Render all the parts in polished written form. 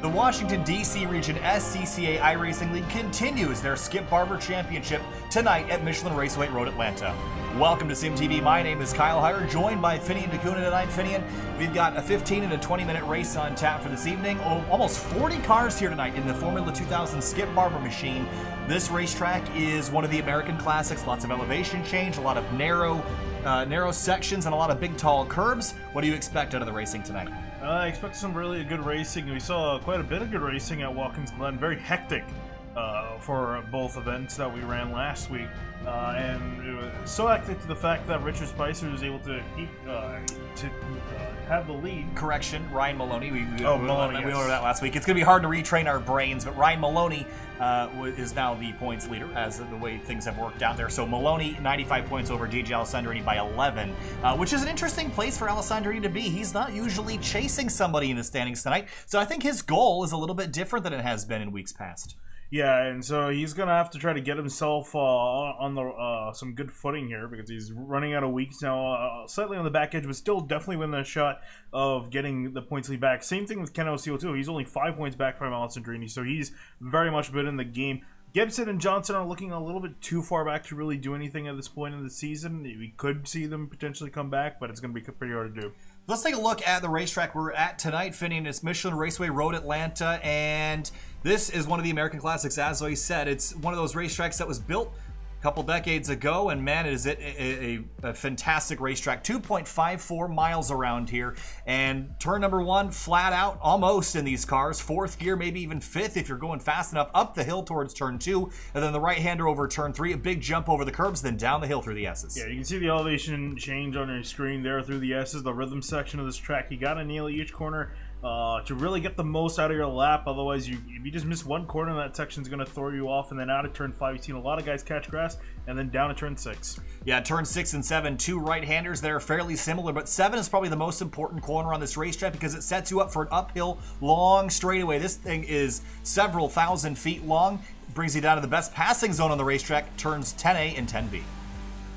The Washington, D.C. region SCCA iRacing League continues their Skip Barber Championship tonight at Michelin Raceway Road, Atlanta. Welcome to SimTV. My name is Kyle Heyer, joined by Finian DeCuna tonight. Finian, we've got a 15 and a 20-minute race on tap for this evening. Almost 40 cars here tonight in the Formula 2000 Skip Barber machine. This racetrack is one of the American classics. Lots of elevation change, a lot of narrow sections, and a lot of big, tall curbs. What do you expect out of the racing tonight? I expect some really good racing. We saw quite a bit of good racing at Watkins Glen. Very hectic for both events that we ran last week. And it was so hectic to the fact that Richard Spicer was able to keep have the lead. Correction, Ryan Maloney. We went Maloney, over that last week. It's going to be hard to retrain our brains, but Ryan Maloney is now the points leader as the way things have worked out there. So Maloney, 95 points over DJ Alessandrini by 11, which is an interesting place for Alessandrini to be. He's not usually chasing somebody in the standings tonight, so I think his goal is a little bit different than it has been in weeks past. Yeah, and so he's going to have to try to get himself on the some good footing here because he's running out of weeks now, slightly on the back edge, but still definitely within a shot of getting the points lead back. Same thing with Ken O'Seal, He's only 5 points back from Alessandrini, so he's very much been in the game. Gibson and Johnson are looking a little bit too far back to really do anything at this point in the season. We could see them potentially come back, but it's going to be pretty hard to do. Let's take a look at the racetrack we're at tonight, Finian. It's Michelin Raceway Road, Atlanta, and this is one of the American classics. As I said, it's one of those racetracks that was built a couple decades ago, and man, is it a fantastic racetrack. 2.54 miles around here, and turn number one, flat out, almost in these cars. Fourth gear, maybe even fifth if you're going fast enough, up the hill towards turn two, and then the right-hander over turn three, a big jump over the curbs, then down the hill through the S's. Yeah, you can see the elevation change on your screen there through the S's, the rhythm section of this track. You got to nail each corner to really get the most out of your lap. Otherwise, if you just miss one corner, that section's going to throw you off. And then out of turn 5, you've seen a lot of guys catch grass, and then down to turn 6. Yeah, turn 6 and 7, two right-handers that are fairly similar, but 7 is probably the most important corner on this racetrack because it sets you up for an uphill, long straightaway. This thing is several thousand feet long, brings you down to the best passing zone on the racetrack, turns 10A and 10B.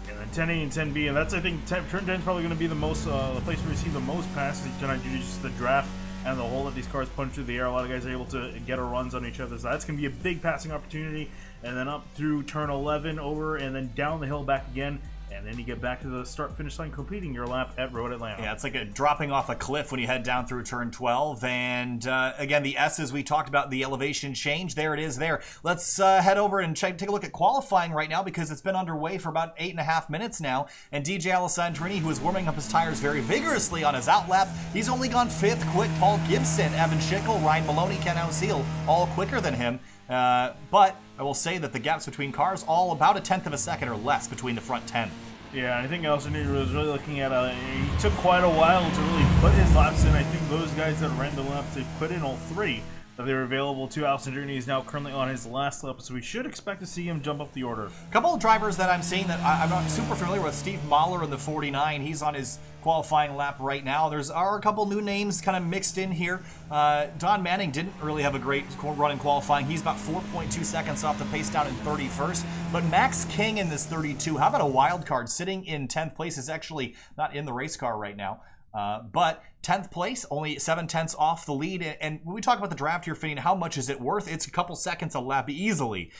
And 10A and 10B, and that's, I think, turn 10 is probably going to be the most the place where we see the most passes tonight due to just the draft and the hole that these cars punch through the air. A lot of guys are able to get a runs on each other, so that's going to be a big passing opportunity. And then up through turn 11, over, and then down the hill back again. And then you get back to the start-finish line, completing your lap at Road Atlanta. Yeah, it's like dropping off a cliff when you head down through turn 12. And again, the S's, we talked about the elevation change. There it is there. Let's head over and take a look at qualifying right now because it's been underway for about 8.5 minutes now. And DJ Alessandrini, who is warming up his tires very vigorously on his outlap, he's only gone 5th quick. Paul Gibson, Evan Schickel, Ryan Maloney, Ken O'Seal, all quicker than him. But I will say that the gaps between cars, all about 1/10 of a second or less between the front 10. Yeah, I think Alessandrini was really looking at he took quite a while to really put his laps in. I think those guys that ran the laps, they put in all 3 that they were available to. Alessandrini is now currently on his last lap, so we should expect to see him jump up the order. A couple of drivers that I'm seeing that I'm not super familiar with. Steve Mahler in the 49, he's on his qualifying lap right now. There are a couple new names kind of mixed in here. Don Manning didn't really have a great run in qualifying. He's about 4.2 seconds off the pace down in 31st. But Max King in this 32, how about a wild card sitting in 10th place? Is actually not in the race car right now. But 10th place, only 7/10 off the lead. And when we talk about the draft here, Finian, how much is it worth? It's a couple seconds a lap easily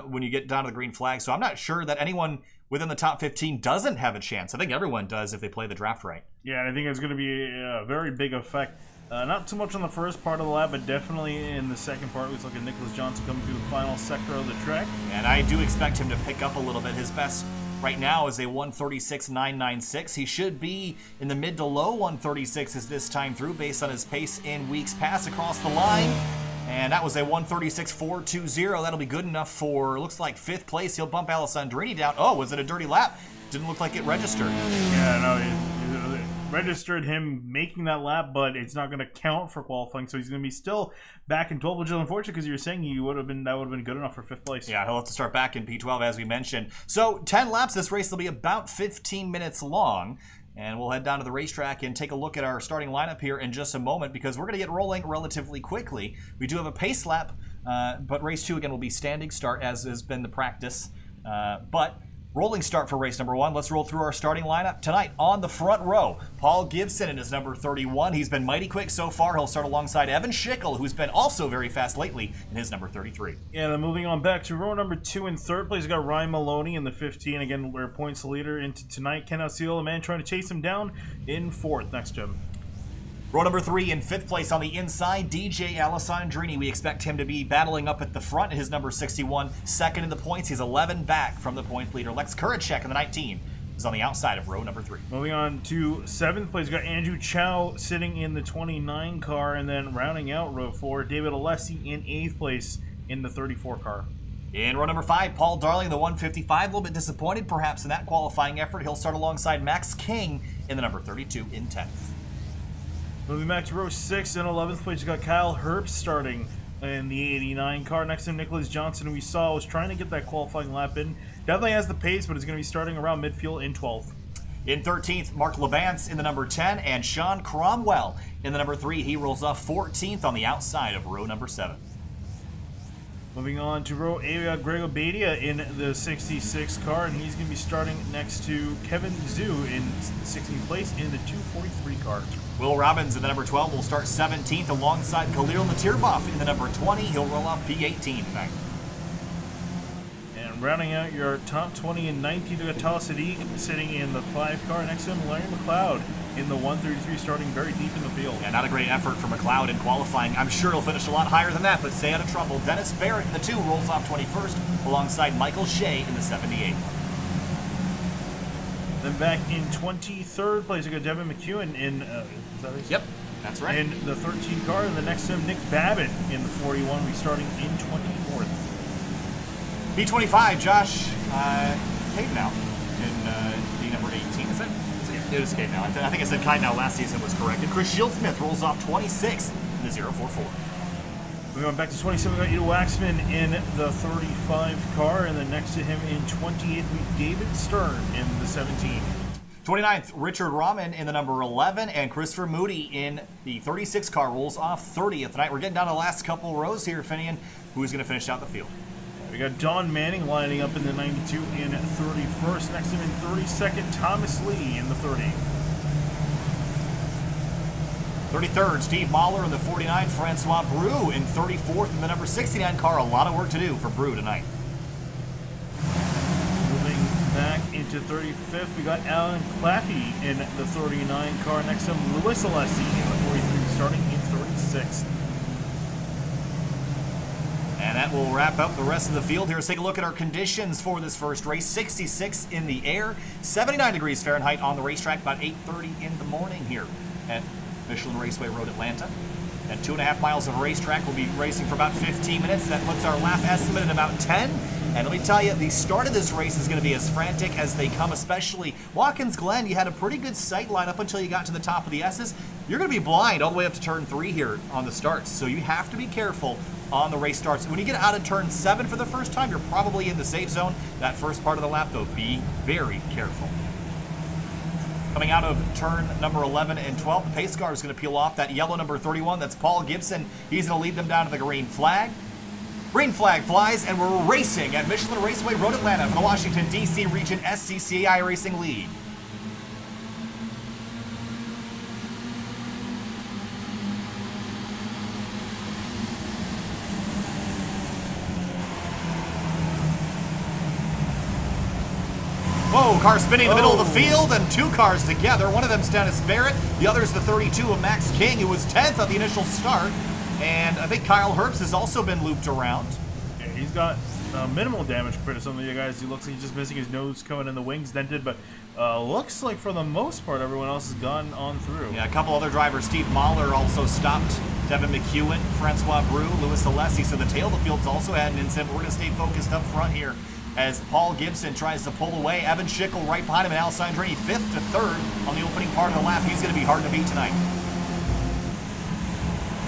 when you get down to the green flag. So I'm not sure that anyone within the top 15 doesn't have a chance. I think everyone does if they play the draft right. Yeah, and I think it's going to be a very big effect. Not too much on the first part of the lap, but definitely in the second part. Looks like a Nicholas Johnson coming through the final sector of the track. And I do expect him to pick up a little bit. His best right now is a 136.996. He should be in the mid to low 136s this time through based on his pace in weeks past across the line. And that was a 136.420. That'll be good enough for, looks like 5th place. He'll bump Alessandrini down. Oh, was it a dirty lap? Didn't look like it registered. Yeah, no, it registered him making that lap, but it's not going to count for qualifying, so he's going to be still back in 12, which is unfortunate because you were saying that would have been good enough for 5th place. Yeah, he'll have to start back in P12 as we mentioned. So 10 laps, this race will be about 15 minutes long. And we'll head down to the racetrack and take a look at our starting lineup here in just a moment because we're going to get rolling relatively quickly. We do have a pace lap, but race 2 again will be standing start as has been the practice. But Rolling start for race number 1. Let's roll through our starting lineup tonight. On the front row, Paul Gibson in his number 31. He's been mighty quick so far. He'll start alongside Evan Schickel, who's been also very fast lately, in his number 33. Yeah, then moving on back to row number 2 in third place, we got Ryan Maloney in the 15. Again, we're points leader into tonight. Ken Osceola, the man trying to chase him down in 4th. Next, Jim. Row number 3 in 5th place on the inside, DJ Alessandrini. We expect him to be battling up at the front in his number 61. Second in the points, he's 11 back from the points leader. Lex Kuracek in the 19 is on the outside of row number 3. Moving on to 7th place, we got Andrew Chow sitting in the 29 car, and then rounding out row 4, David Alessi in 8th place in the 34 car. In row number 5, Paul Darling, the 155, a little bit disappointed perhaps in that qualifying effort. He'll start alongside Max King in the number 32 in 10th. Moving back to row 6 and 11th place, you got Kyle Herbst starting in the 89 car. Next to him, Nicholas Johnson, who we saw was trying to get that qualifying lap in. Definitely has the pace, but is going to be starting around midfield in 12th. In 13th, Mark Labance in the number 10, and Sean Cromwell in the number 3. He rolls off 14th on the outside of row number 7. Moving on to row 8, we got Greg Obadia in the 66 car, and he's going to be starting next to Kevin Zhu in 16th place in the 243 car. Will Robbins in the number 12 will start 17th alongside Khalil Natirbov in the number 20. He'll roll off P18 tonight. And rounding out your top 20 in 19th, we got Tal Sadiq sitting in the 5 car. Next to him, Larry McLeod in the 133, starting very deep in the field. Yeah, not a great effort for McLeod in qualifying. I'm sure he'll finish a lot higher than that, but stay out of trouble. Dennis Barrett in the 2 rolls off 21st alongside Michael Shea in the 78. Then back in 23rd place, we got Devin McEwen in. Is that Yep, that's right. In the 13 car, and the next to him, Nick Babbitt in the 41. We starting in 24th. P25, Josh Cadenau in the number 18. Is it? It is Cadenau. I think I said Cadenau last season was correct. And Chris Shieldsmith rolls off 26th in the 044. We're going back to 27. We got Edo Waxman in the 35 car, and then next to him in 28, we David Stern in the 17. 29th, Richard Rahman in the number 11, and Christopher Moody in the 36 car rolls off 30th tonight. We're getting down to the last couple rows here, Finian. Who's going to finish out the field? We got Don Manning lining up in the 92 in 31st. Next to him in 32nd, Thomas Lee in the 30. 33rd, Steve Mahler in the 49, Francois Brou in 34th in the number 69 car. A lot of work to do for Brou tonight. Moving back into 35th, we got Alan Claffey in the 39 car. Next to him, Louis Alessi in the 43, starting in 36th. And that will wrap up the rest of the field here. Let's take a look at our conditions for this first race. 66 in the air, 79 degrees Fahrenheit on the racetrack, about 8:30 in the morning here at Michelin Raceway Road, Atlanta. At 2.5 miles of racetrack, we'll be racing for about 15 minutes. That puts our lap estimate at about 10. And let me tell you, the start of this race is going to be as frantic as they come, especially Watkins Glen. You had a pretty good sight line up until you got to the top of the S's. You're going to be blind all the way up to turn 3 here on the starts, so you have to be careful on the race starts. When you get out of turn 7 for the first time, you're probably in the safe zone. That first part of the lap, though, be very careful. Coming out of turn number 11 and 12, the pace car is going to peel off. That yellow number 31, that's Paul Gibson. He's going to lead them down to the green flag. Green flag flies, and we're racing at Michelin Raceway Road, Atlanta for the Washington, D.C. Region SCCA iRacing League. Whoa, car spinning in the middle of the field, and 2 cars together. One of them's Dennis Barrett, the other's the 32 of Max King, who was 10th at the initial start. And I think Kyle Herbst has also been looped around. Yeah, he's got minimal damage compared to some of the guys. He looks like he's just missing his nose cone and the wings dented, but looks like for the most part everyone else has gone on through. Yeah, a couple other drivers. Steve Mahler also stopped. Devin McEwen, Francois Brou, Louis Alessi. So the tail of the field's also had an incident. We're going to stay focused up front here as Paul Gibson tries to pull away. Evan Schickel right behind him, and Alessandrini 5th to 3rd on the opening part of the lap. He's going to be hard to beat tonight.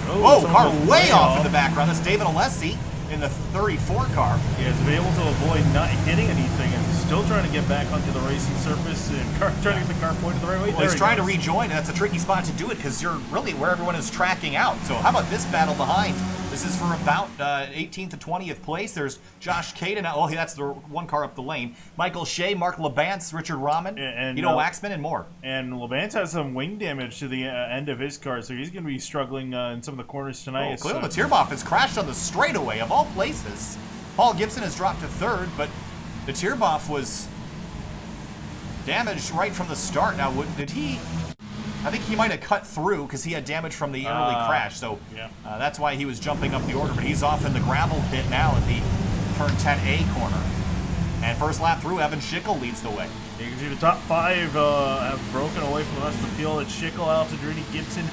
Whoa, car way off in the background. That's David Alessi in the 34 car. Yeah, he's been able to avoid not hitting anything and still trying to get back onto the racing surface and trying to get the car pointed the right way. Well, he's trying to rejoin, and that's a tricky spot to do it because you're really where everyone is tracking out. So how about this battle behind? This is for about 18th to 20th place. There's Josh Caden. Oh, that's the one car up the lane. Michael Shea, Mark Labance, Richard Rahman, Waxman, and more. And Labance has some wing damage to the end of his car, so he's going to be struggling in some of the corners tonight. Khalil Tierboff has crashed on the straightaway, of all places. Paul Gibson has dropped to third, but the Tierboff was damaged right from the start. Now, did he... I think he might have cut through because he had damage from the early crash, so that's why he was jumping up the order. But he's off in the gravel pit now at the turn 10A corner. And first lap through, Evan Schickel leads the way. You can see the top 5 have broken away from the rest of the field. It's Schickel, Alessandrini, Gibson,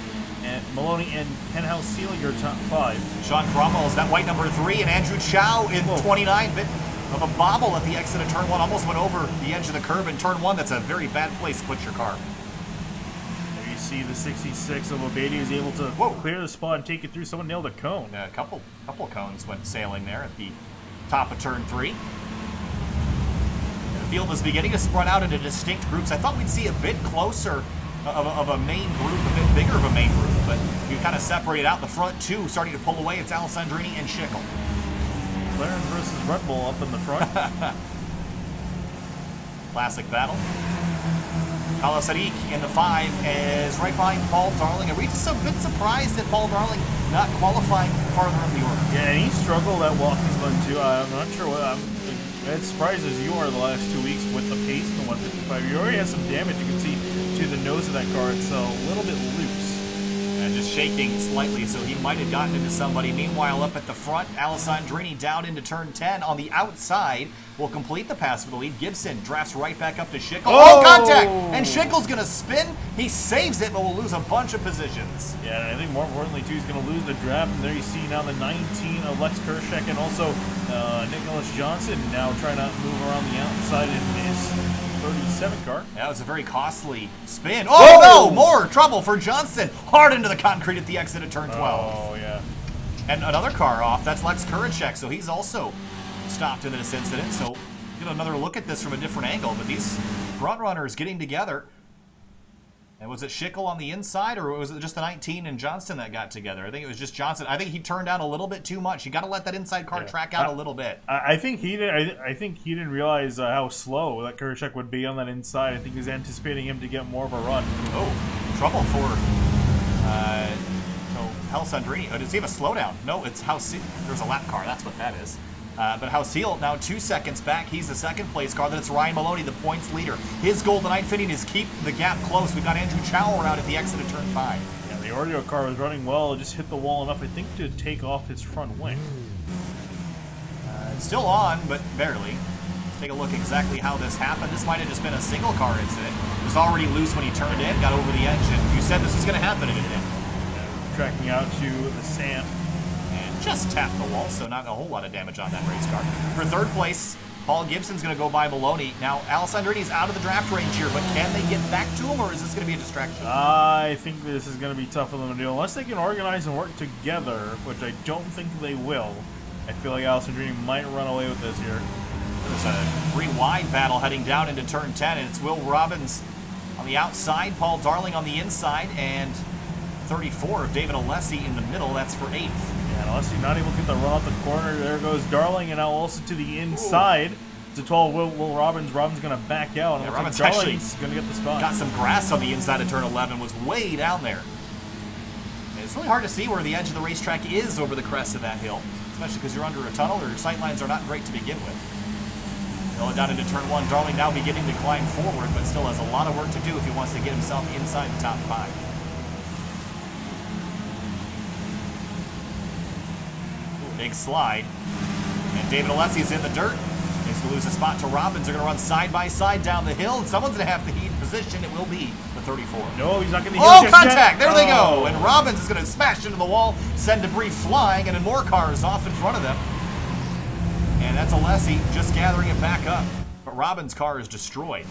and Maloney, and Henhouse Seal your top 5. Sean Cromwell is that white number 3, and Andrew Chow in 29. Bit of a bobble at the exit of turn 1. Almost went over the edge of the curb in turn 1. That's a very bad place to put your car. See the 66 of Obedi is able to clear the spot and take it through. Someone nailed a cone. A couple cones went sailing there at the top of turn 3. And the field is beginning to spread out into distinct groups. I thought we'd see a bit closer of a main group, a bit bigger of a main group, but you kind of separated out. The front two starting to pull away. It's Alessandrini and Schickel. McLaren versus Red Bull up in the front. Classic battle. Al-Sadiq in the 5 is right behind Paul Darling. Are we just a bit surprised that Paul Darling not qualifying farther up the order? Yeah, and he struggled at Watkins Glen too. I'm not sure what. I'm as surprised as you are the last 2 weeks with the pace in the 155. He already has some damage. You can see to the nose of that car. It's a little bit loose. And just shaking slightly, so he might have gotten into somebody. Meanwhile, up at the front, Alessandrini down into turn 10 on the outside will complete the pass for the lead. Gibson drafts right back up to Schickel. Oh, contact! And Schickel's going to spin. He saves it, but will lose a bunch of positions. Yeah, and I think more importantly, too, he's going to lose the draft. And there you see now the 19 of Lex Kershak and also Nicholas Johnson now trying to move around the outside in his 37 car. That was a very costly spin. Oh, no! More trouble for Johnson. Hard into the concrete at the exit of turn 12. Oh, yeah. And another car off. That's Lex Kuracek, so he's also stopped in this incident. So get another look at this from a different angle. But these front runners getting together. And was it Schickel on the inside, or was it just the 19 and Johnston that got together? I think it was just Johnson. I think he turned down a little bit too much. You got to let that inside car track out a little bit. I think he did. I think he didn't realize how slow that Kurashek would be on that inside. I think he was anticipating him to get more of a run. Oh, trouble for Alessandrini. Oh, does he have a slowdown? No, it's House. There's a lap car. That's what that is. But Houseel now 2 seconds back. He's the second place car. Then it's Ryan Maloney, the points leader. His goal tonight fitting is keep the gap close. We've got Andrew Chower out at the exit of turn 5. Yeah, the Oreo car was running well. It just hit the wall enough, I think, to take off his front wing. It's still on, but barely. Let's take a look exactly how this happened. This might have just been a single car incident. It was already loose when he turned in, got over the edge, and you said this was going to happen, and it did. Yeah, tracking out to the sand. Just tapped the wall, so not a whole lot of damage on that race car. For third place, Paul Gibson's going to go by Maloney. Now, Alessandrini's out of the draft range here, but can they get back to him, or is this going to be a distraction? I think this is going to be tough for them to do. Unless they can organize and work together, which I don't think they will. I feel like Alessandrini might run away with this here. There's a 3-wide battle heading down into turn 10, and it's Will Robbins on the outside, Paul Darling on the inside, and 34 of David Alessi in the middle. That's for 8th. Yeah, Alessi not able to get the run off the corner. There goes Darling, and now also to the inside. Ooh. To 12, Will Robbins. Robbins going to back out. And Robbins actually Darling's going to get the spot. Got some grass on the inside of turn 11. Was way down there. And it's really hard to see where the edge of the racetrack is over the crest of that hill, especially because you're under a tunnel or your sight lines are not great to begin with. Going down into turn 1. Darling now beginning to climb forward, but still has a lot of work to do if he wants to get himself inside the top 5. Big slide. And David Alessi is in the dirt. Needs to lose a spot to Robbins. They're going to run side by side down the hill, and someone's going to have to heat position. It will be the 34. No, he's not going to heat just contact! Yet. There they go! And Robbins is going to smash into the wall, send debris flying, and then more cars off in front of them. And that's Alessi just gathering it back up. But Robbins' car is destroyed.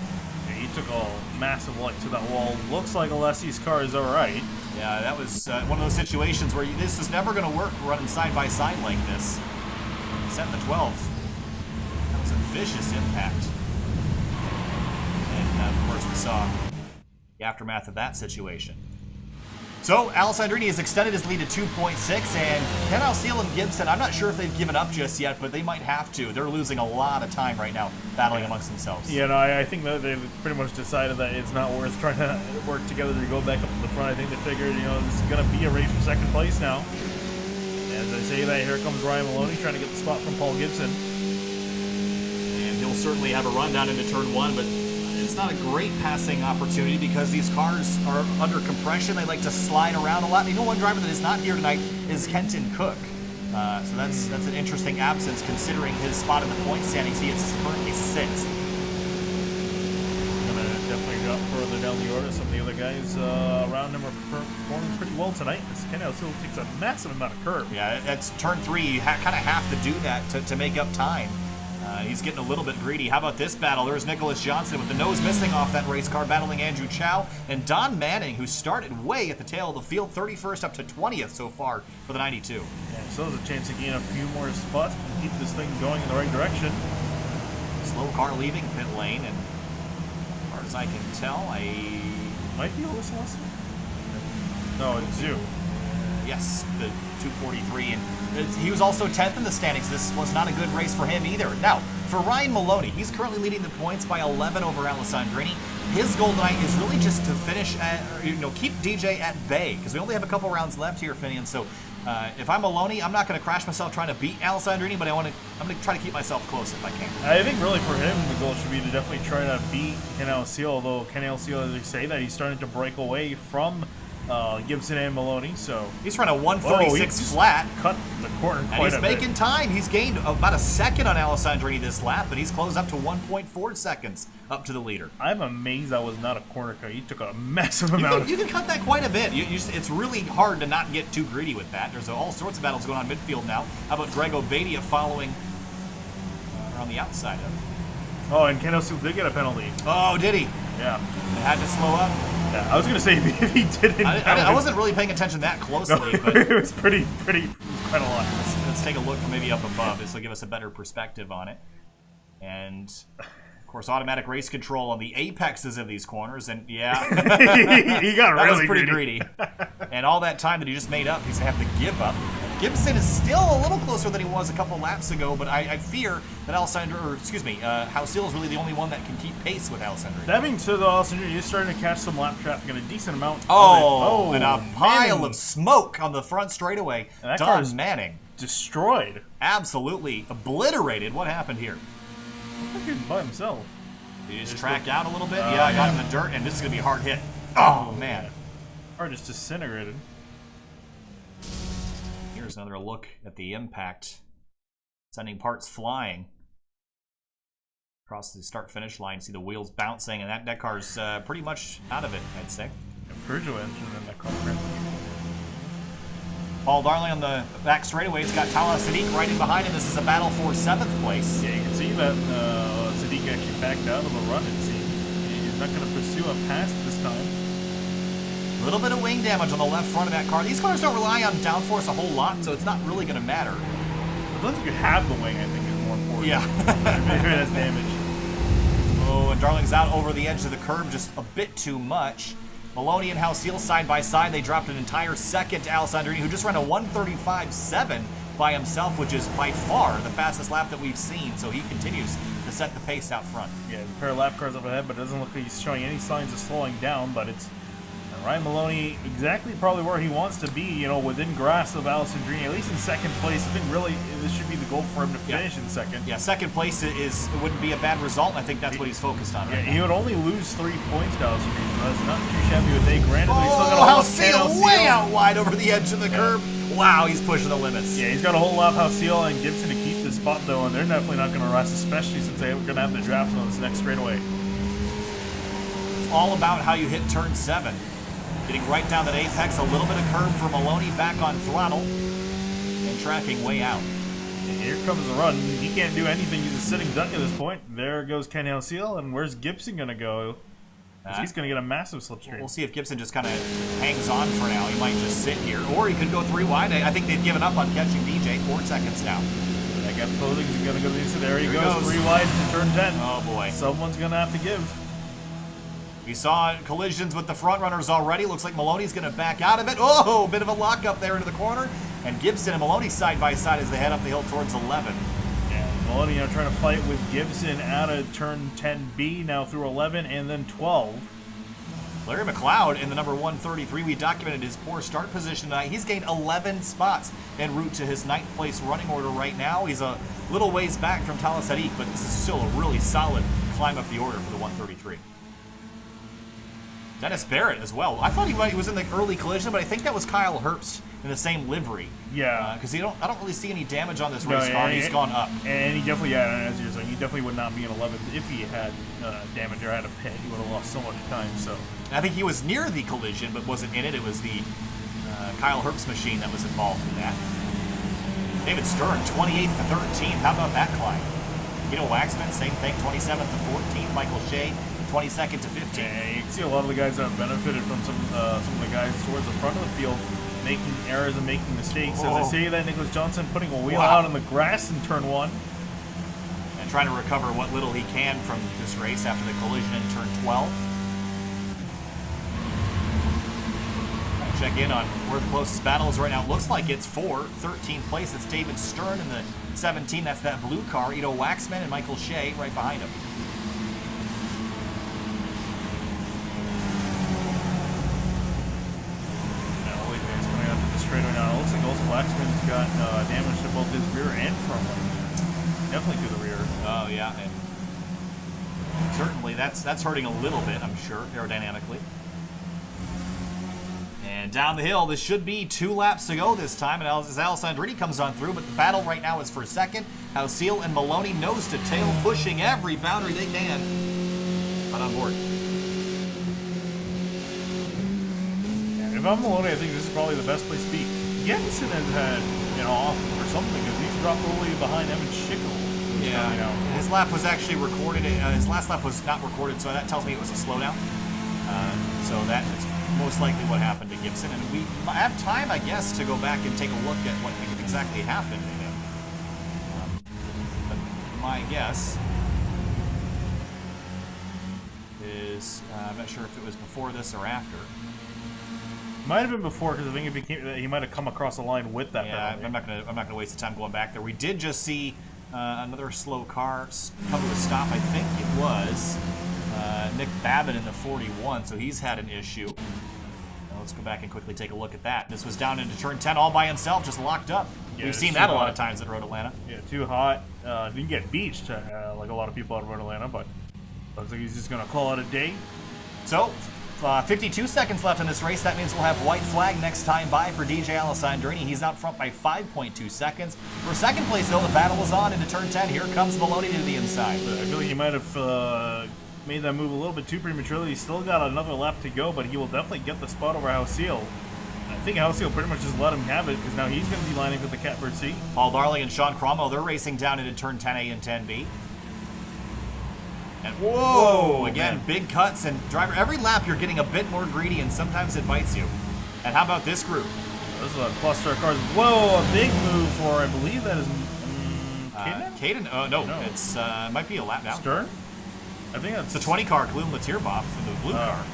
Yeah, he took a massive light to that wall. Looks like Alessi's car is all right. Yeah, that was one of those situations where this is never going to work running side by side like this. Set in the 12. That was a vicious impact. And of course we saw the aftermath of that situation. So Alessandrini has extended his lead to 2.6, and Ken Alseal and Gibson, I'm not sure if they've given up just yet, but they might have to. They're losing a lot of time right now, battling amongst themselves. Yeah, no, I think that they've pretty much decided that it's not worth trying to work together to go back up to the front. I think they figured, this is going to be a race for second place now. As I say that, here comes Ryan Maloney trying to get the spot from Paul Gibson. And he'll certainly have a run down into turn 1, but it's not a great passing opportunity because these cars are under compression. They like to slide around a lot. You know, one driver that is not here tonight is Kenton Cook. So that's an interesting absence considering his spot in the point standings. He is currently 6th. Going to definitely drop further down the order. Some of the other guys around him are performing pretty well tonight. This Ken Alseal takes a massive amount of curb. Yeah, that's turn 3. You kind of have to do that to make up time. He's getting a little bit greedy. How about this battle? There's Nicholas Johnson with the nose missing off that race car, battling Andrew Chow, and Don Manning, who started way at the tail of the field, 31st up to 20th so far for the 92. Yeah, so there's a chance to gain a few more spots and keep this thing going in the right direction. Slow car leaving pit lane, and as far as I can tell, might be Lewis Lawson. No, it's Zoo. Yes, the 243, and he was also 10th in the standings. This was not a good race for him either. Now, for Ryan Maloney, he's currently leading the points by 11 over Alessandrini. His goal tonight is really just to finish at, keep DJ at bay, because we only have a couple rounds left here, Finian. So if I'm Maloney, I'm not going to crash myself trying to beat Alessandrini, but I'm going to try to keep myself close if I can. I think really for him, the goal should be to definitely try to beat Ken Alseal, although Ken Alseal, as they say, that he's starting to break away from Gibson and Maloney, so he's running a 136 flat. Cut the corner quite and he's a making bit. Time. He's gained about a second on Alessandrini this lap, but he's closed up to 1.4 seconds up to the leader. I'm amazed that was not a corner cut. He took a massive amount. You can cut that quite a bit. It's really hard to not get too greedy with that. There's all sorts of battles going on midfield now. How about Grego Badia following on the outside of him? Oh, and Ken Alseal did get a penalty. Oh, did he? Yeah. Had to slow up. Yeah, I was going to say if he didn't. I wasn't really paying attention that closely, but it was quite a lot. Let's take a look from maybe up above. This will give us a better perspective on it. And of course, automatic race control on the apexes of these corners, and yeah, he got that really was pretty greedy. And all that time that he just made up, he's gonna have to give up. Gibson is still a little closer than he was a couple laps ago, but I fear that Alseal is really the only one that can keep pace with Alessandro. That being said, though, Alessandro is starting to catch some lap traffic and a decent amount. Oh, and a pile of smoke on the front straightaway. Don Manning destroyed, absolutely obliterated. What happened here? I think he's by himself. Did he just track out a little bit? Yeah, I got in the dirt, and this is gonna be a hard hit. Oh man, car just disintegrated. Here's another look at the impact, sending parts flying across the start-finish line. See the wheels bouncing, and that car's pretty much out of it, I'd say. A Peugeot engine in that car. Paul Darling on the back straightaway. It's got Tala Sadiq right in behind him. This is a battle for 7th place. Yeah, you can see that Sadiq actually backed out of the run, it seems. He's not going to pursue a pass this time. A little bit of wing damage on the left front of that car. These cars don't rely on downforce a whole lot, so it's not really going to matter. As long as you have the wing, I think, is more important. Yeah. If it has damage. Oh, and Darling's out over the edge of the curb just a bit too much. Maloney and Alseal side by side. They dropped an entire second to Alessandrini, who just ran a 1:35.7 by himself, which is by far the fastest lap that we've seen. So he continues to set the pace out front. Yeah, a pair of lap cars up ahead, but it doesn't look like he's showing any signs of slowing down. But it's Ryan Maloney exactly probably where he wants to be, within grasp of Alessandrini, at least in second place. I think really this should be the goal for him to finish in second. Yeah, second place it wouldn't be a bad result. I think that's what he's focused on. Yeah, he would only lose 3 points to Alessandrini. That's not too shabby with a granted. He's still got a whole Alseal way out wide over the edge of the curb. Wow, he's pushing the limits. Yeah, he's got a whole lot of Alseal and Gibson to keep this spot though, and they're definitely not going to rest, especially since they're going to have the draft on this next straightaway. It's all about how you hit turn 7. Getting right down that apex, a little bit of curve for Maloney back on throttle, and tracking way out. And here comes the run. He can't do anything. He's a sitting duck at this point. There goes Ken Alseal, and where's Gibson going to go? He's going to get a massive slipstream. We'll see if Gibson just kind of hangs on for now. He might just sit here, or he could go 3 wide. I think they've given up on catching DJ. 4 seconds now. That gap closing. He's going to go to there. He goes 3 wide to turn 10. Oh boy! Someone's going to have to give. We saw collisions with the front runners already. Looks like Maloney's going to back out of it. Oh, bit of a lock up there into the corner. And Gibson and Maloney side by side as they head up the hill towards 11. And Maloney now trying to fight with Gibson out of turn 10B, now through 11 and then 12. Larry McLeod in the number 133. We documented his poor start position tonight. He's gained 11 spots en route to his 9th place running order right now. He's a little ways back from Talas Hadik, but this is still a really solid climb up the order for the 133. Dennis Barrett as well. I thought he was in the early collision, but I think that was Kyle Herbst in the same livery. Yeah. Because I don't really see any damage on this race car. He's gone up. And he definitely, as you're saying, he definitely would not be in 11th if he had damage or had a pit. He would have lost so much time. So I think he was near the collision, but wasn't in it. It was the Kyle Herbst machine that was involved in that. David Stern, 28th to 13th. How about that climb? Guido Waxman, same thing, 27th to 14th. Michael Shea, 22nd to 15th. Yeah, you can see a lot of the guys that have benefited from some of the guys towards the front of the field making errors and making mistakes. As I say that, Nicholas Johnson putting a wheel out on the grass in turn 1. And trying to recover what little he can from this race after the collision in turn 12. Check in on where the closest battle is right now. It looks like it's 13th place. It's David Stern in the 17. That's that blue car. Guido Waxman and Michael Shea right behind him. Right now. It looks like also Waxman's got damage to both his rear and front one. Definitely to the rear. Oh yeah, and certainly that's hurting a little bit, I'm sure, aerodynamically. And down the hill, this should be 2 laps to go this time, and as Alessandrini comes on through, but the battle right now is for second. Hausiel and Maloney nose to tail, pushing every boundary they can. Not on board. If I'm Maloney, I think this is probably the best place to be. Jensen has had off or something because he's dropped early behind Evan Schickel. Yeah, his lap was actually recorded. His last lap was not recorded, so that tells me it was a slowdown. So that is most likely what happened to Gibson. And we have time, I guess, to go back and take a look at what exactly happened to him. But my guess is I'm not sure if it was before this or after. Might have been before because I think he might have come across the line with that. Yeah, I'm not gonna waste the time going back there. We did just see another slow car come to a stop. I think it was Nick Babbitt in the 41, so he's had an issue. Now let's go back and quickly take a look at that. This was down into turn 10 all by himself, just locked up. Yeah, we've seen that a lot of times at Road Atlanta. Yeah, too hot. Didn't get beached like a lot of people at Road Atlanta, but looks like he's just gonna call it a day. So. 52 seconds left in this race. That means we'll have white flag next time by for DJ Alessandrini. He's out front by 5.2 seconds. For second place, though, the battle is on into turn 10. Here comes Maloney to the inside. I feel like he might have made that move a little bit too prematurely. He's still got another lap to go, but he will definitely get the spot over Hausiel. I think Hausiel pretty much just let him have it because now he's going to be lining with the catbird seat. Paul Darling and Sean Cromwell, they're racing down into turn 10A and 10B. And whoa, again, man. Big cuts, and driver, every lap you're getting a bit more greedy, and sometimes it bites you. And how about this group? This is a cluster of cars. Whoa, a big move for, I believe that is Caden? Oh, no, it's might be a lap down. Stern? I think that's... It's a 20 car, Gloom Latirboff for the blue car,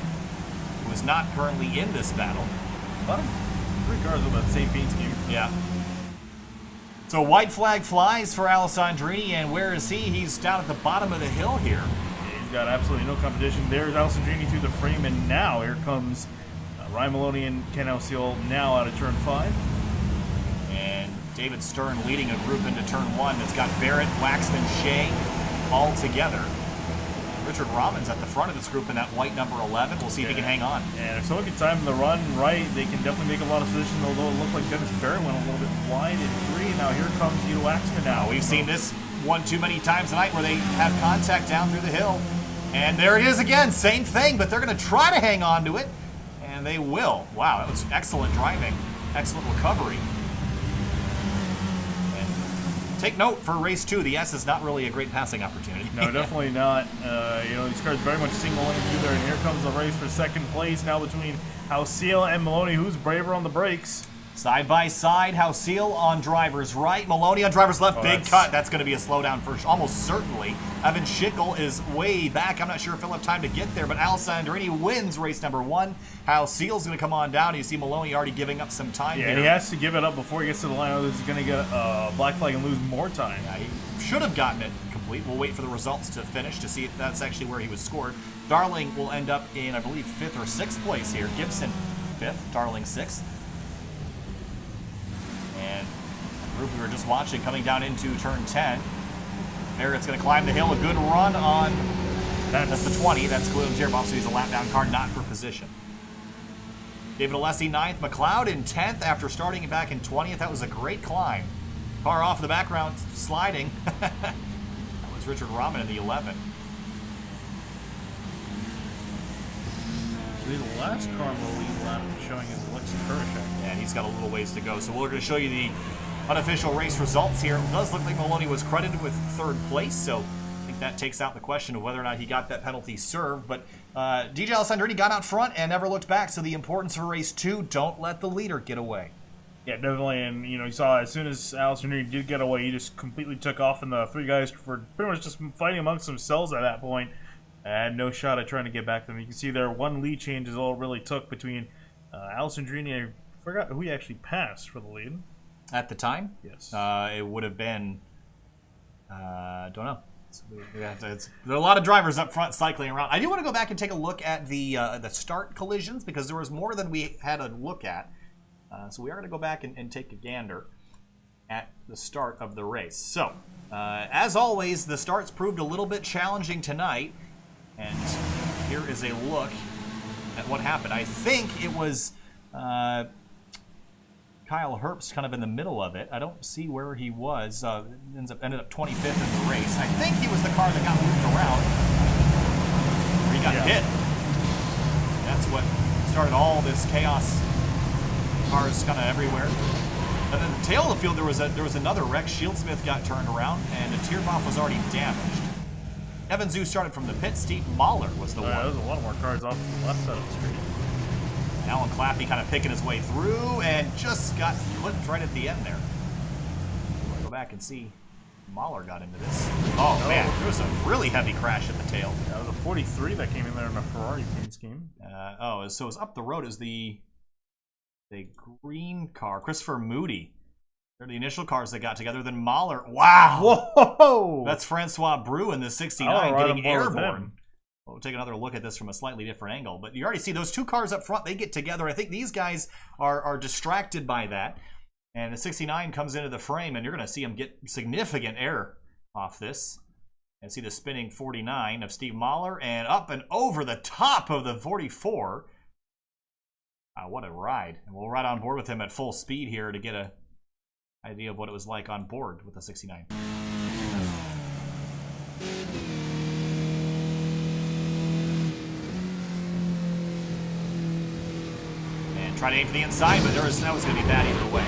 who is not currently in this battle. About 3 cars with that same paint scheme. Yeah. So white flag flies for Alessandrini, and where is he? He's down at the bottom of the hill here. Yeah, he's got absolutely no competition. There's Alessandrini through the frame, and now here comes Ryan Maloney and Ken Hausiel now out of turn 5. And David Stern leading a group into turn 1 that's got Barrett, Waxman, Shea all together. Richard Robbins at the front of this group in that white number 11. We'll see if he can hang on. And if someone can time the run right, they can definitely make a lot of position, although it looked like Dennis Barrett went a little bit wide in 3. Now here comes Guido Waxman now. We've seen this one too many times tonight where they have contact down through the hill. And there it is again, same thing, but they're going to try to hang on to it. And they will. Wow, that was excellent driving. Excellent recovery. Take note for race 2, the S is not really a great passing opportunity. No, definitely not. These cars very much single lane through there, and here comes the race for second place now between Hausiel and Maloney. Who's braver on the brakes? Side by side, Hausil on driver's right, Maloney on driver's left. Big cut. That's going to be a slowdown for almost certainly. Evan Schickel is way back. I'm not sure if he'll have time to get there, but Alessandrini wins race number 1. Hausil's going to come on down. You see Maloney already giving up some time here. And he has to give it up before he gets to the line. Otherwise, he's going to get a black flag and lose more time. Yeah, he should have gotten it complete. We'll wait for the results to finish to see if that's actually where he was scored. Darling will end up in, I believe, 5th or 6th place here. Gibson 5th, Darling 6th. And the group we were just watching coming down into turn 10. Barrett's going to climb the hill. A good run on, that's the 20. That's Khalil Jerboff, so he's a lap down car, not for position. David Alessi 9th. McLeod in 10th after starting back in 20th. That was a great climb. Car off in the background sliding. That was Richard Rahman in the 11. The last car on the lead lap showing is Alexi Kurashek. Yeah, he's got a little ways to go. So we're going to show you the unofficial race results here. It does look like Maloney was credited with 3rd place, so I think that takes out the question of whether or not he got that penalty served. But DJ Alessandrini got out front and never looked back, so the importance for race 2, don't let the leader get away. Yeah, definitely, and you saw as soon as Alessandrini did get away, he just completely took off, and the 3 guys were pretty much just fighting amongst themselves at that point. And no shot at trying to get back to them. You can see there 1 lead change is all it really took between Alessandrini. I forgot who he actually passed for the lead. At the time? Yes. It would have been, don't know. There are a lot of drivers up front cycling around. I do want to go back and take a look at the start collisions because there was more than we had a look at. So we are going to go back and take a gander at the start of the race. So, as always, the starts proved a little bit challenging tonight. And here is a look at what happened. I think it was Kyle Herbst kind of in the middle of it. I don't see where he was. Ended up 25th in the race. I think he was the car that got moved around. Where he got hit. That's what started all this chaos. Cars kind of everywhere. And then the tail of the field, there was another wreck. Shieldsmith got turned around, and the Tierboff was already damaged. Evan Zoo started from the pit. Steve Mahler was the one. There was a lot more cars off to the left side of the street. And Alan Claffey kind of picking his way through and just got clipped right at the end there. We'll go back and see Mahler got into this. Oh, man, there was a really heavy crash at the tail. That was a 43 that came in there in a Ferrari paint scheme. So it was up the road as the green car, Christopher Moody. They're the initial cars that got together. Then Mahler. Wow. Whoa. That's Francois Brou in the 69 getting airborne. We'll take another look at this from a slightly different angle. But you already see those 2 cars up front. They get together. I think these guys are distracted by that. And the 69 comes into the frame, and you're going to see him get significant air off this. And see the spinning 49 of Steve Mahler. And up and over the top of the 44. What a ride. And we'll ride on board with him at full speed here to get a idea of what it was like on board with the 69. And try to aim for the inside, but that was going to be bad either way.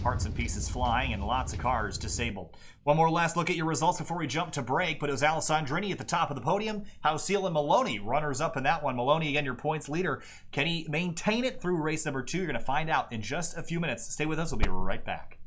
Parts and pieces flying and lots of cars disabled. One more last look at your results before we jump to break, but it was Alessandrini at the top of the podium. Hausil and Maloney, runners up in that one. Maloney, again, your points leader. Can he maintain it through race number 2? You're going to find out in just a few minutes. Stay with us. We'll be right back.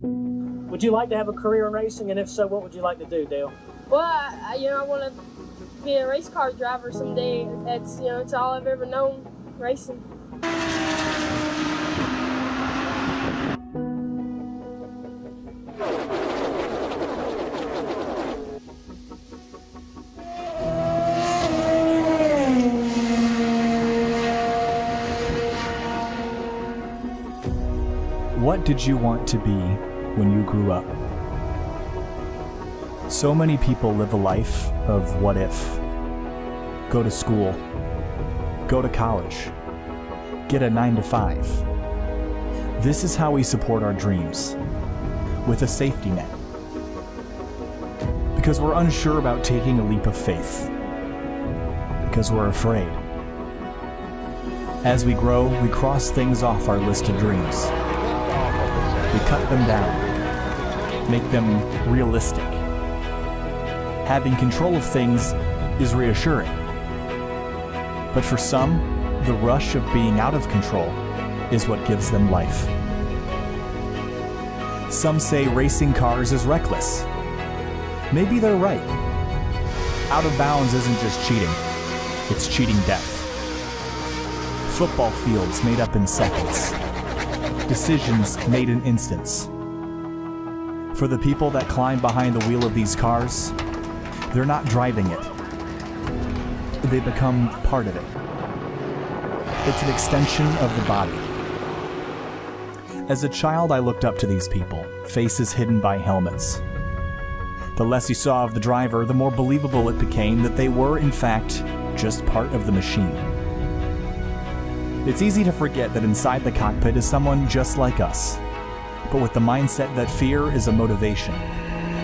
Would you like to have a career in racing, and if so, what would you like to do, Dale? Well, I want to be a race car driver someday. That's, it's all I've ever known, racing. What did you want to be when you grew up? So many people live a life of what if. Go to school. Go to college. Get a 9-to-5. This is how we support our dreams. With a safety net. Because we're unsure about taking a leap of faith. Because we're afraid. As we grow, we cross things off our list of dreams. We cut them down, make them realistic. Having control of things is reassuring. But for some, the rush of being out of control is what gives them life. Some say racing cars is reckless. Maybe they're right. Out of bounds isn't just cheating, it's cheating death. Football fields made up in seconds. Decisions made in instants. For the people that climb behind the wheel of these cars, they're not driving it. They become part of it. It's an extension of the body. As a child, I looked up to these people, faces hidden by helmets. The less you saw of the driver, the more believable it became that they were, in fact, just part of the machine. It's easy to forget that inside the cockpit is someone just like us, but with the mindset that fear is a motivation,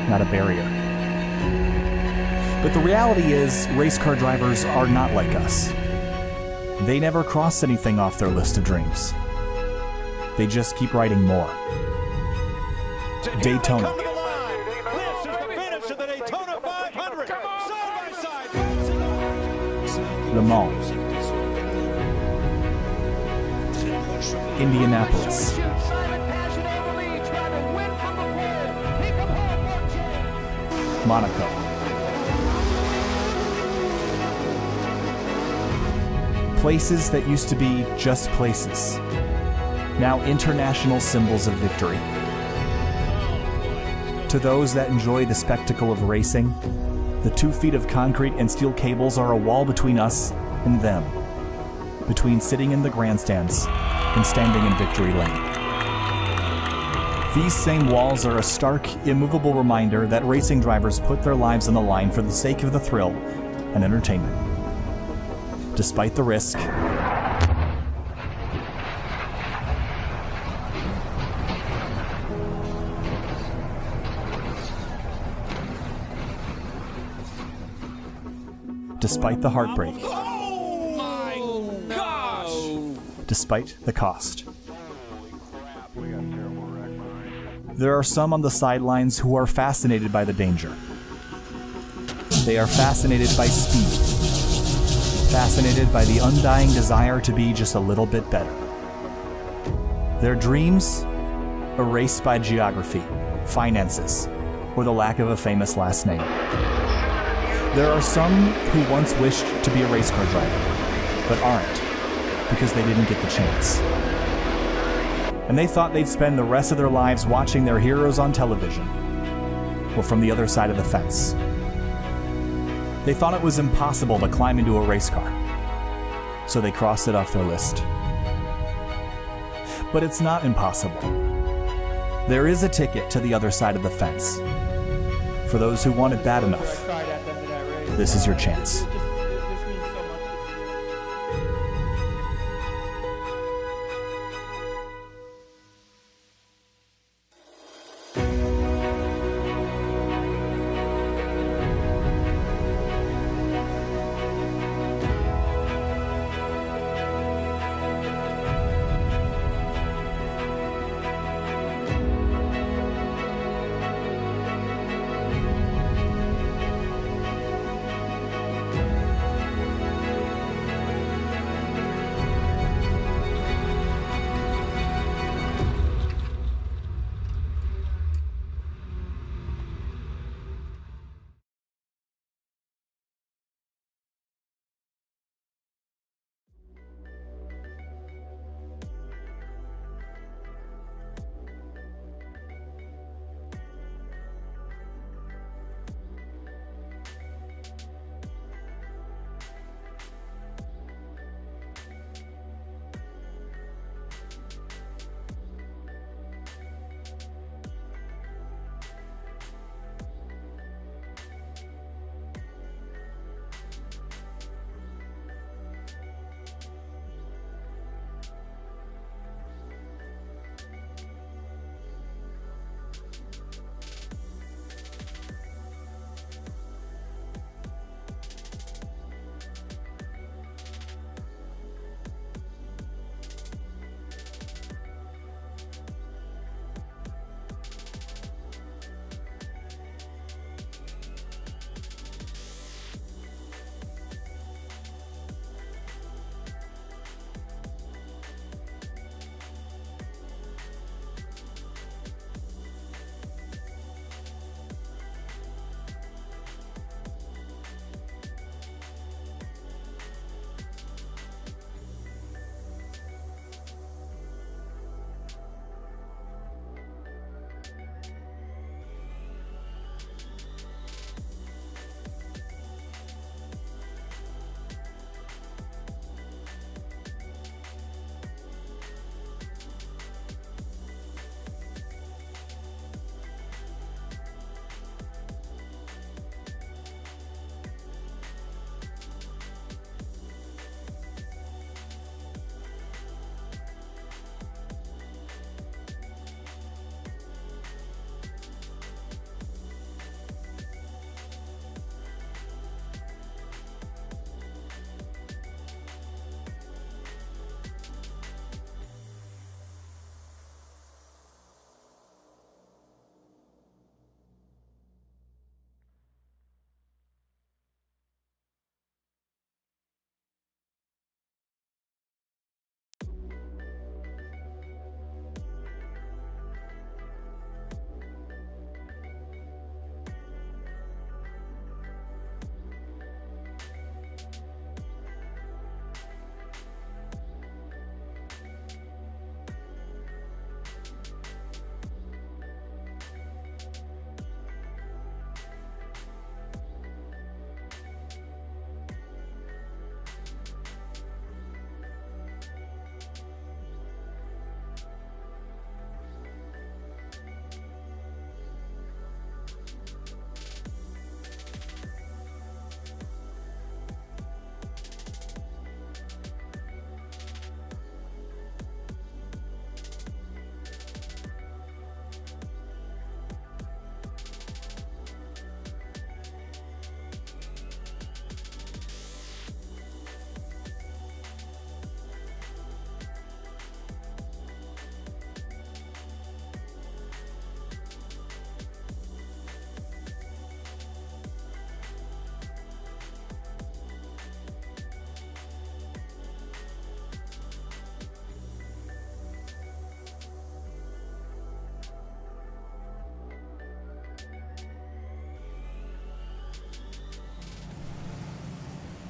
not a barrier. But the reality is, race car drivers are not like us. They never cross anything off their list of dreams. They just keep writing more. Daytona. This is the finish of the Daytona 500. Side by side. Le Mans. Indianapolis. Monaco. Places that used to be just places, now international symbols of victory. To those that enjoy the spectacle of racing, the 2 feet of concrete and steel cables are a wall between us and them, between sitting in the grandstands and standing in victory lane. These same walls are a stark, immovable reminder that racing drivers put their lives on the line for the sake of the thrill and entertainment. Despite the risk, despite the heartbreak, despite the cost. There are some on the sidelines who are fascinated by the danger. They are fascinated by speed, fascinated by the undying desire to be just a little bit better. Their dreams erased by geography, finances, or the lack of a famous last name. There are some who once wished to be a race car driver, but aren't, because they didn't get the chance. And they thought they'd spend the rest of their lives watching their heroes on television, or from the other side of the fence. They thought it was impossible to climb into a race car, so they crossed it off their list. But it's not impossible. There is a ticket to the other side of the fence. For those who want it bad enough, this is your chance.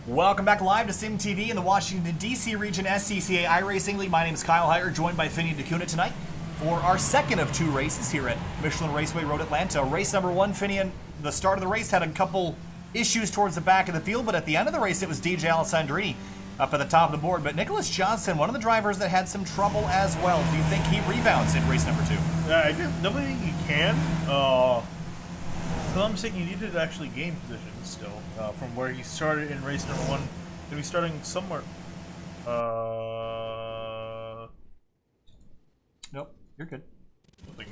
Welcome back live to Sim TV in the Washington, D.C. region SCCA iRacing League. My name is Kyle Heyer, joined by Finney DeCuna tonight for our second of 2 races here at Michelin Raceway Road Atlanta. Race number 1, Finney, and the start of the race had a couple issues towards the back of the field, but at the end of the race it was DJ Alessandrini up at the top of the board. But Nicholas Johnson, one of the drivers that had some trouble as well. Do you think he rebounds in race number 2? I definitely think he can. I'm saying he needed to actually gain position still from where he started in race number 1. He'll be starting somewhere. Nope, you're good. There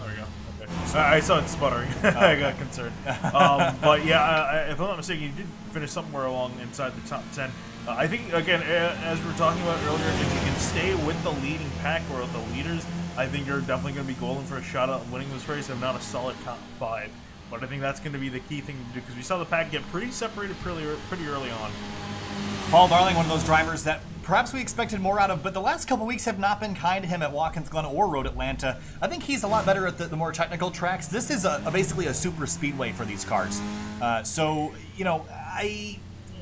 we go. Okay. I saw it sputtering. I got concerned. But yeah, if I'm not mistaken, he did finish somewhere along inside the top 10. I think, again, as we were talking about earlier, if you can stay with the leading pack or with the leaders, I think you're definitely going to be golden for a shot at winning this race, if not a solid top 5. But I think that's going to be the key thing to do, because we saw the pack get pretty separated pretty early on. Paul Darling, one of those drivers that perhaps we expected more out of, but the last couple weeks have not been kind to him at Watkins Glen or Road Atlanta. I think he's a lot better at the more technical tracks. This is basically a super speedway for these cars. So, you know,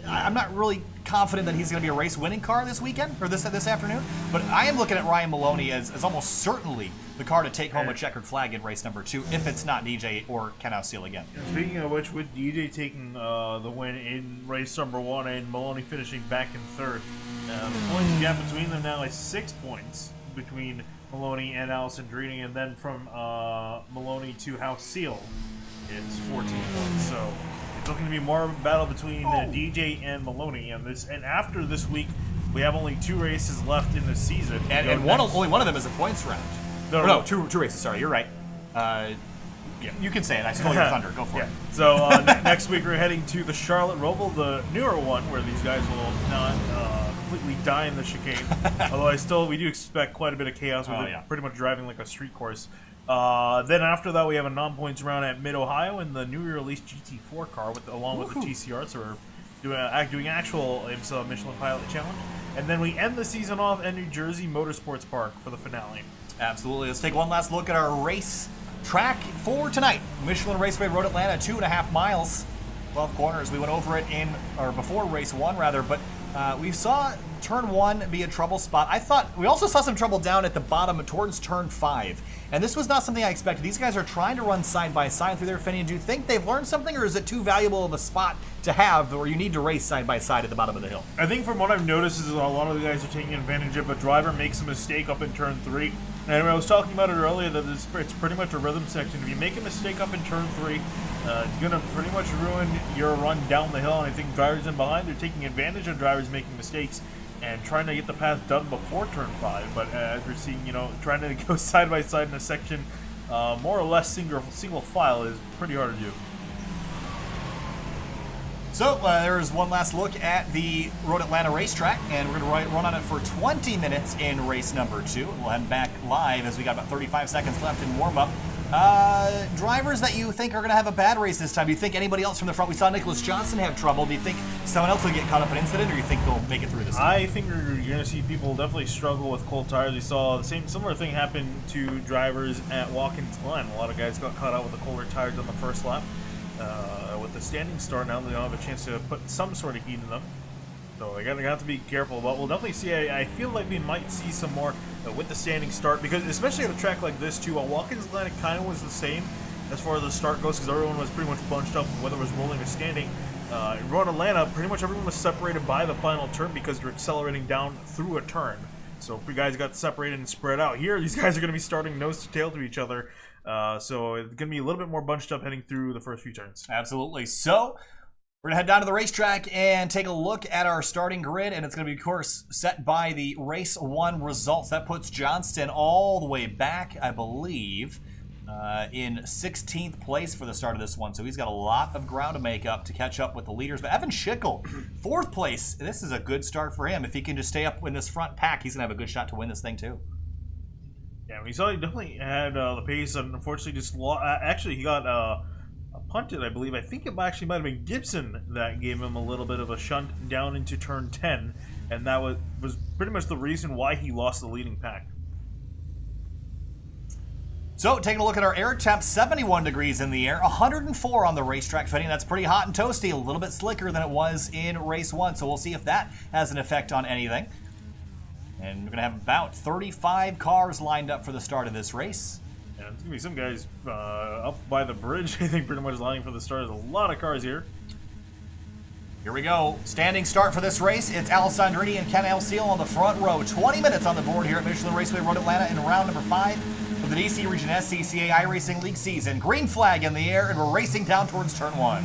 I'm not really confident that he's going to be a race-winning car this weekend, or this afternoon, but I am looking at Ryan Maloney as almost certainly the car to take home a checkered flag in race number 2, if it's not DJ or Ken Ausil again. Speaking of which, with DJ taking the win in race number 1 and Maloney finishing back in 3rd, the points gap between them now is 6 points between Maloney and Alessandrini, and then from Maloney to Ausil is 14 points. So it's looking to be more of a battle between DJ and Maloney, and after this week, we have only 2 races left in the season. And only one of them is a points round. No, two races. Sorry, you're right. Yeah, you can say it. I stole your thunder. Go for it. So next week we're heading to the Charlotte Roval, the newer one, where these guys will not completely die in the chicane. Although we do expect quite a bit of chaos with it, pretty much driving like a street course. Then after that we have a non-points round at Mid-Ohio in the newly released GT4 car, along with the TCR. So we're doing actual Michelin Pilot Challenge. And then we end the season off at New Jersey Motorsports Park for the finale. Absolutely. Let's take one last look at our race track for tonight. Michelin Raceway Road Atlanta, 2.5 miles, 12 corners. We went over it before race 1 rather, but we saw turn 1 be a trouble spot. We also saw some trouble down at the bottom towards turn 5. And this was not something I expected. These guys are trying to run side by side through there, Finney. Do you think they've learned something, or is it too valuable of a spot to have where you need to race side by side at the bottom of the hill? I think from what I've noticed is a lot of the guys are taking advantage of a driver makes a mistake up in turn 3. And I was talking about it earlier that it's pretty much a rhythm section. If you make a mistake up in turn 3, it's going to pretty much ruin your run down the hill. And I think drivers in behind are taking advantage of drivers making mistakes and trying to get the pass done before turn 5. But as we're seeing, trying to go side by side in a section, more or less single file is pretty hard to do. So there's one last look at the Road Atlanta racetrack, and we're going to run on it for 20 minutes in race number 2. We'll head back live as we got about 35 seconds left in warm-up. Drivers that you think are going to have a bad race this time? Do you think anybody else from the front? We saw Nicholas Johnson have trouble. Do you think someone else will get caught up in an incident, or do you think they'll make it through this time? I think you're going to see people definitely struggle with cold tires. We saw the similar thing happen to drivers at Watkins Glen. A lot of guys got caught out with the colder tires on the first lap. With the standing start now, they don't have a chance to put some sort of heat in them. So they're going to have to be careful. But we'll definitely see, I feel like we might see some more with the standing start, because especially at a track like this too, Watkins Glen, it kind of was the same as far as the start goes, because everyone was pretty much bunched up, whether it was rolling or standing. In Road Atlanta, pretty much everyone was separated by the final turn because they're accelerating down through a turn. So if you guys got separated and spread out, here these guys are going to be starting nose to tail to each other. So it's going to be a little bit more bunched up heading through the first few turns. Absolutely. So we're going to head down to the racetrack and take a look at our starting grid, and it's going to be, of course, set by the race 1 results. That puts Johnston all the way back, I believe, in 16th place for the start of this one. So he's got a lot of ground to make up to catch up with the leaders. But Evan Schickel, 4th place. This is a good start for him. If he can just stay up in this front pack, he's going to have a good shot to win this thing, too. Yeah, we saw he definitely had the pace, and unfortunately just actually he got punted, I believe. I think it actually might have been Gibson that gave him a little bit of a shunt down into turn 10, and that was pretty much the reason why he lost the leading pack. So, taking a look at our air temp, 71 degrees in the air, 104 on the racetrack fitting. That's pretty hot and toasty, a little bit slicker than it was in race 1. So we'll see if that has an effect on anything. And we're going to have about 35 cars lined up for the start of this race. Yeah, there's going to be some guys up by the bridge, I think, pretty much lining for the start. There's a lot of cars here. Here we go. Standing start for this race. It's Alessandrini and Ken Alciel on the front row. 20 minutes on the board here at Michelin Raceway Road Atlanta in round number 5 for the DC Region SCCA iRacing League season. Green flag in the air, and we're racing down towards turn 1.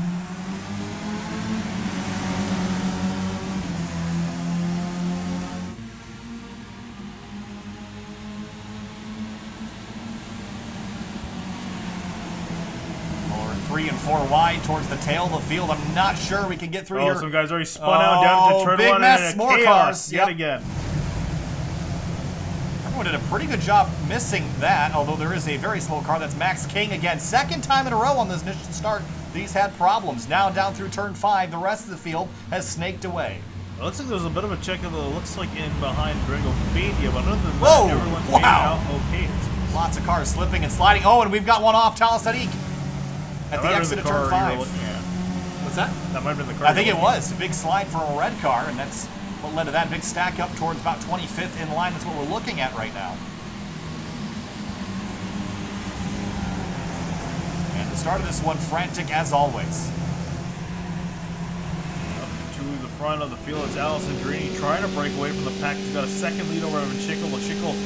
Or 3 and 4 wide towards the tail of the field. I'm not sure we can get through here. Some guys already spun out down to turn big 1 mess, and more chaos cars. yet again. Everyone did a pretty good job missing that, although there is a very slow car. That's Max King again. Second time in a row on this initial start. These had problems. Now down through turn 5, the rest of the field has snaked away. It looks like there's a bit of a check of the, looks like in behind Gringolfania, but other than Whoa, that, everyone's wow. made it out okay. Lots of cars slipping and sliding. Oh, and we've got one off Talas Sadiq at the That might have exit been of the turn car you 5. were looking at. What's that? That might have been the car. I think you it were looking was. A big slide for a red car, and that's what led to that big stack up towards about 25th in line. That's what we're looking at right now. And the start of this one, frantic as always. Up to the front of the field, it's Alessandrini trying to break away from the pack. He's got a second lead over Evan Schickel. Schickel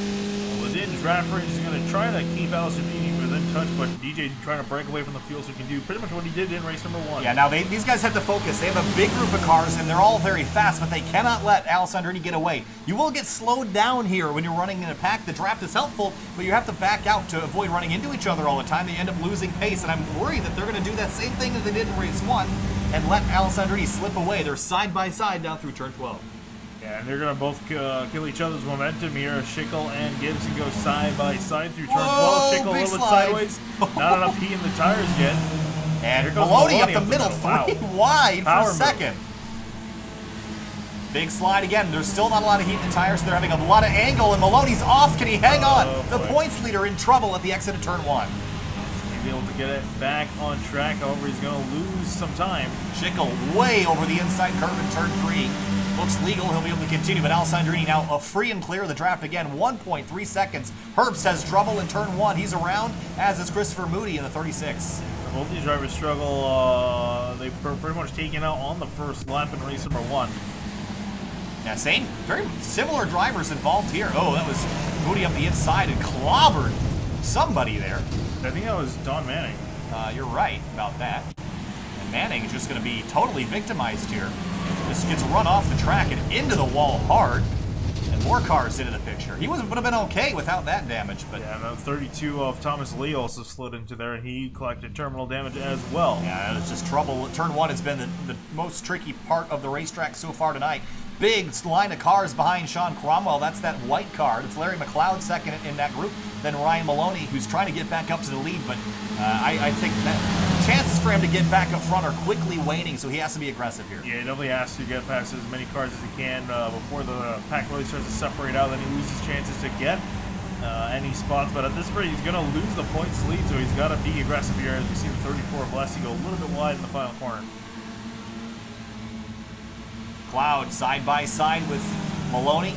within draft range is going to try to keep Alessandrini within touch, but DJ trying to break away from the field so he can do pretty much what he did in race number 1. Yeah, now these guys have to focus. They have a big group of cars, and they're all very fast, but they cannot let Alessandrini get away. You will get slowed down here when you're running in a pack. The draft is helpful, but you have to back out to avoid running into each other all the time. They end up losing pace, and I'm worried that they're going to do that same thing that they did in race 1 and let Alessandrini slip away. They're side by side down through turn 12. Yeah, and they're going to both kill each other's momentum here. Schickel and Gibson go side by side through turn 12. Schickel a big little bit slide. sideways. Not enough heat in the tires yet. And Here goes Maloney up Maloney the middle, Wow. 3 wide Power for move. second. Big slide again. There's still not a lot of heat in the tires, so they're having a lot of angle, and Maloney's off. Can he hang on? The boy. points leader in trouble at the exit of turn 1. He's able to get it back on track. However, he's going to lose some time. Schickel way over the inside curve in turn 3. Looks legal. He'll be able to continue, but Alessandrini now free and clear of the draft again. 1.3 seconds. Herbst has trouble in turn 1. He's around, as is Christopher Moody in the 36. Both these drivers struggle. They've pretty much taken out on the first lap in race number 1. Yeah, same, very similar drivers involved here. Oh, that was Moody up the inside and clobbered somebody there. I think that was Don Manning. You're right about that. And Manning is just going to be totally victimized here. Just gets run off the track and into the wall hard. And more cars into the picture. He would have been okay without that damage, but Yeah, and 32 of Thomas Lee also slid into there, and he collected terminal damage as well. yeah, it's just trouble. Turn 1 has been the most tricky part of the racetrack so far tonight. Big line of cars behind Sean Cromwell. That's that white car. It's Larry McLeod second in that group. Then Ryan Maloney, who's trying to get back up to the lead. But I think that chances for him to get back up front are quickly waning, so he has to be aggressive here. Yeah, he definitely has to get past as many cars as he can before the pack really starts to separate out. Then he loses chances to get any spots. But at this rate, he's going to lose the points lead, so he's got to be aggressive here. As we see the 34 of Leslie go a little bit wide in the final corner. Cloud side by side with Maloney.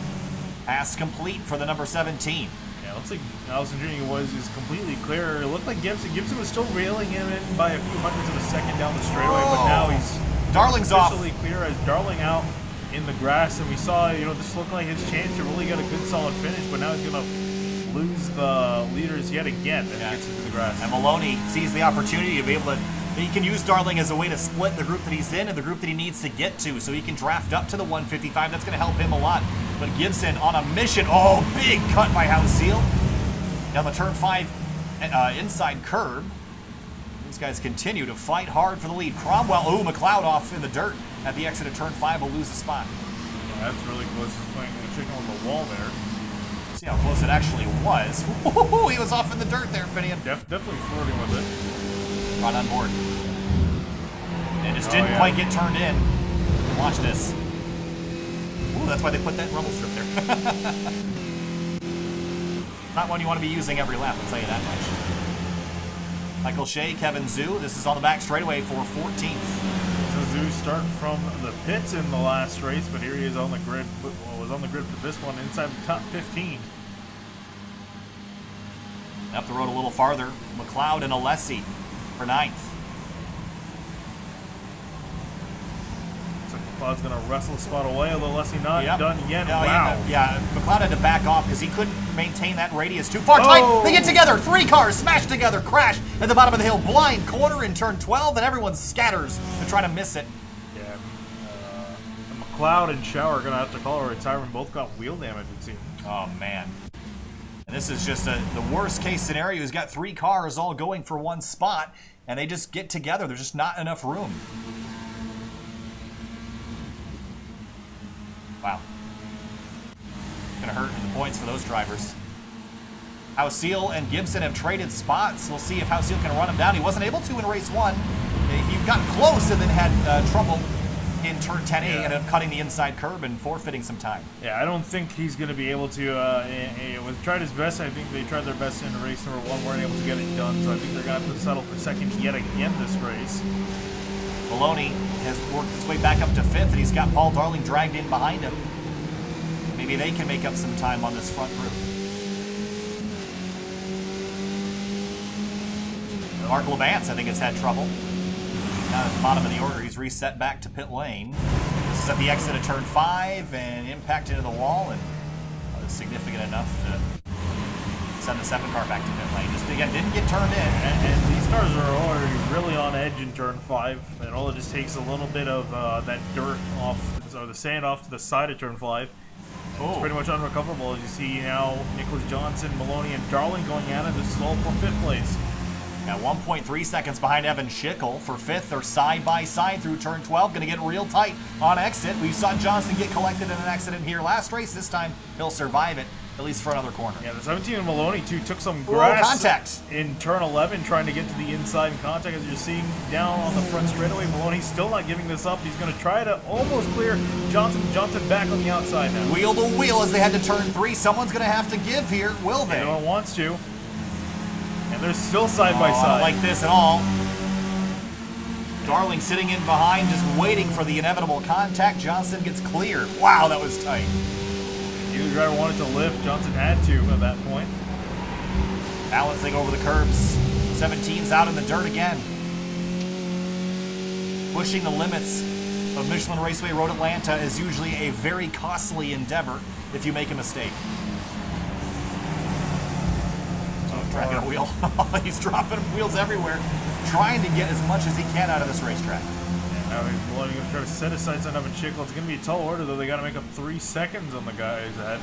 Pass complete for the number 17. Yeah, looks like Alessandrini is completely clear. It looked like Gibson was still railing him in by a few hundredths of a second down the straightaway, but now he's Darling's off. officially clear as Darling out in the grass, and we saw, this looked like his chance to really get a good solid finish, but now he's going to lose the leaders yet again as he gets into the grass. And Maloney sees the opportunity to be able to. He can use Darling as a way to split the group that he's in and the group that he needs to get to, so he can draft up to the 155. That's going to help him a lot. But Gibson on a mission. Oh, big cut by Alciel. Down the turn 5 inside curb. These guys continue to fight hard for the lead. Cromwell, McLeod off in the dirt at the exit of turn 5 will lose the spot. Yeah, that's really close. He's playing a chicken on the wall there. See how close it actually was. He was off in the dirt there, Finian. Definitely flirting with it. Right on board. And just didn't quite get turned in. Watch this. Ooh, that's why they put that rumble strip there. Not one you want to be using every lap, I'll tell you that much. Michael Shea, Kevin Zhu. This is on the back straightaway for 14th. So Zhu start from the pits in the last race, but here he is on the grid. Well, was on the grid for this one, inside the top 15. Up the road a little farther, McLeod and Alessi for 9th. So McLeod's going to wrestle a spot away, although Alessi not done yet. No, wow. Yeah, McLeod had to back off because he couldn't maintain that radius too far. Tight. They get together. 3 cars smash together, crash at the bottom of the hill. Blind corner in turn 12, and everyone scatters to try to miss it. Yeah, McLeod and Schauer are going to have to call a retirement. Both got wheel damage, it seems. Oh, man. And this is just the worst case scenario. He's got 3 cars all going for one spot, and they just get together. There's just not enough room. Wow. Gonna hurt in the points for those drivers. Hausiel and Gibson have traded spots. We'll see if Hausiel can run him down. He wasn't able to in race 1. He got close and then had trouble in turn 10A, ended up cutting the inside curb and forfeiting some time. Yeah, I don't think he's going to be able to. Tried his best. I think they tried their best in race number 1, weren't able to get it done. So I think they're going to have to settle for second yet again this race. Maloney has worked his way back up to 5th, and he's got Paul Darling dragged in behind him. Maybe they can make up some time on this front group. Mark LeVance, I think, has had trouble. Down at the bottom of the order, he's reset back to pit lane. This is at the exit of turn 5, and impact into the wall, and significant enough to send the 7 car back to pit lane. Just again, didn't get turned in. And these cars are already really on edge in turn 5, and all it just takes a little bit of that dirt off, or the sand off to the side of turn 5. It's pretty much unrecoverable. As you see now, Nicholas Johnson, Maloney, and Darling going at it. This is all for 5th place. Now 1.3 seconds behind Evan Schickel for 5th. They're side by side through turn 12. Going to get real tight on exit. We saw Johnson get collected in an accident here last race. This time he'll survive it, at least for another corner. Yeah, the 17 and Maloney too took some grass contact in turn 11, trying to get to the inside in contact. As you're seeing down on the front straightaway, Maloney's still not giving this up. He's going to try to almost clear Johnson. Johnson back on the outside now. Wheel to wheel as they head to turn 3. Someone's going to have to give here, will they? No one wants to. And they're still side by side. I don't like this at all. Darling sitting in behind, just waiting for the inevitable contact. Johnson gets cleared. Wow, that was tight. Either driver wanted to lift. Johnson had to at that point. Balancing over the curbs. 17's out in the dirt again. Pushing the limits of Michelin Raceway Road Atlanta is usually a very costly endeavor if you make a mistake. Dragging a wheel. He's dropping wheels everywhere, trying to get as much as he can out of this racetrack. And now he's going to try to set his sights on Evan Schickel. It's going to be a tall order, though. They got to make up 3 seconds on the guy's head.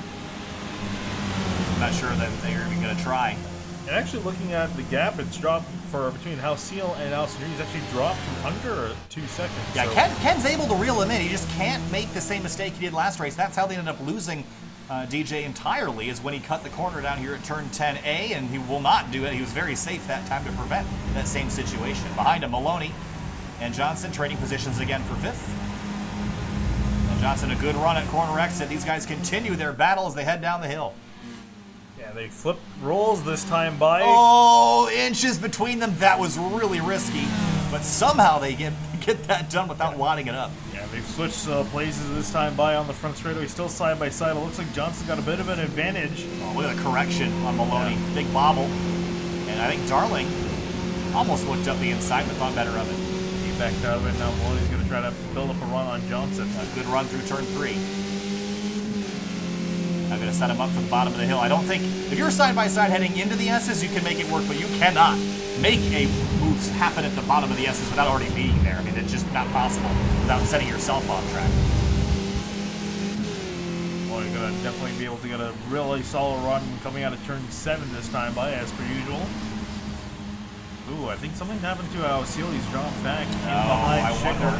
I'm not sure that they're even going to try. And actually, looking at the gap, it's dropped for between Hausiel and Alcindor. He's actually dropped from under 2 seconds. Yeah, so. Ken's able to reel him in. He just can't make the same mistake he did last race. That's how they ended up losing DJ entirely, is when he cut the corner down here at turn 10A, and he will not do it. He was very safe that time to prevent that same situation. Behind him, Maloney and Johnson trading positions again for 5th. And Johnson, a good run at corner exit. These guys continue their battle as they head down the hill. Yeah, they flip rolls this time by. Oh, inches between them. That was really risky, but somehow they get that done without wadding it up. Yeah, they've switched places this time by on the front straightaway, still side by side. It looks like Johnson's got a bit of an advantage. Oh, look at the correction on Maloney. Yeah. Big bobble. And I think Darling almost looked up the inside but thought better of it. He backed out of it. Now Maloney's going to try to build up a run on Johnson. A good run through turn 3. I'm going to set him up for the bottom of the hill. I don't think, if you're side by side heading into the S's, you can make it work, but you cannot make a move happen at the bottom of the S's without already being there. I mean, it's just not possible without setting yourself off track. Well, you're going to definitely be able to get a really solid run coming out of turn 7 this time by, as per usual. Ooh, I think something happened to Hausiel. He's dropped back in behind I wonder.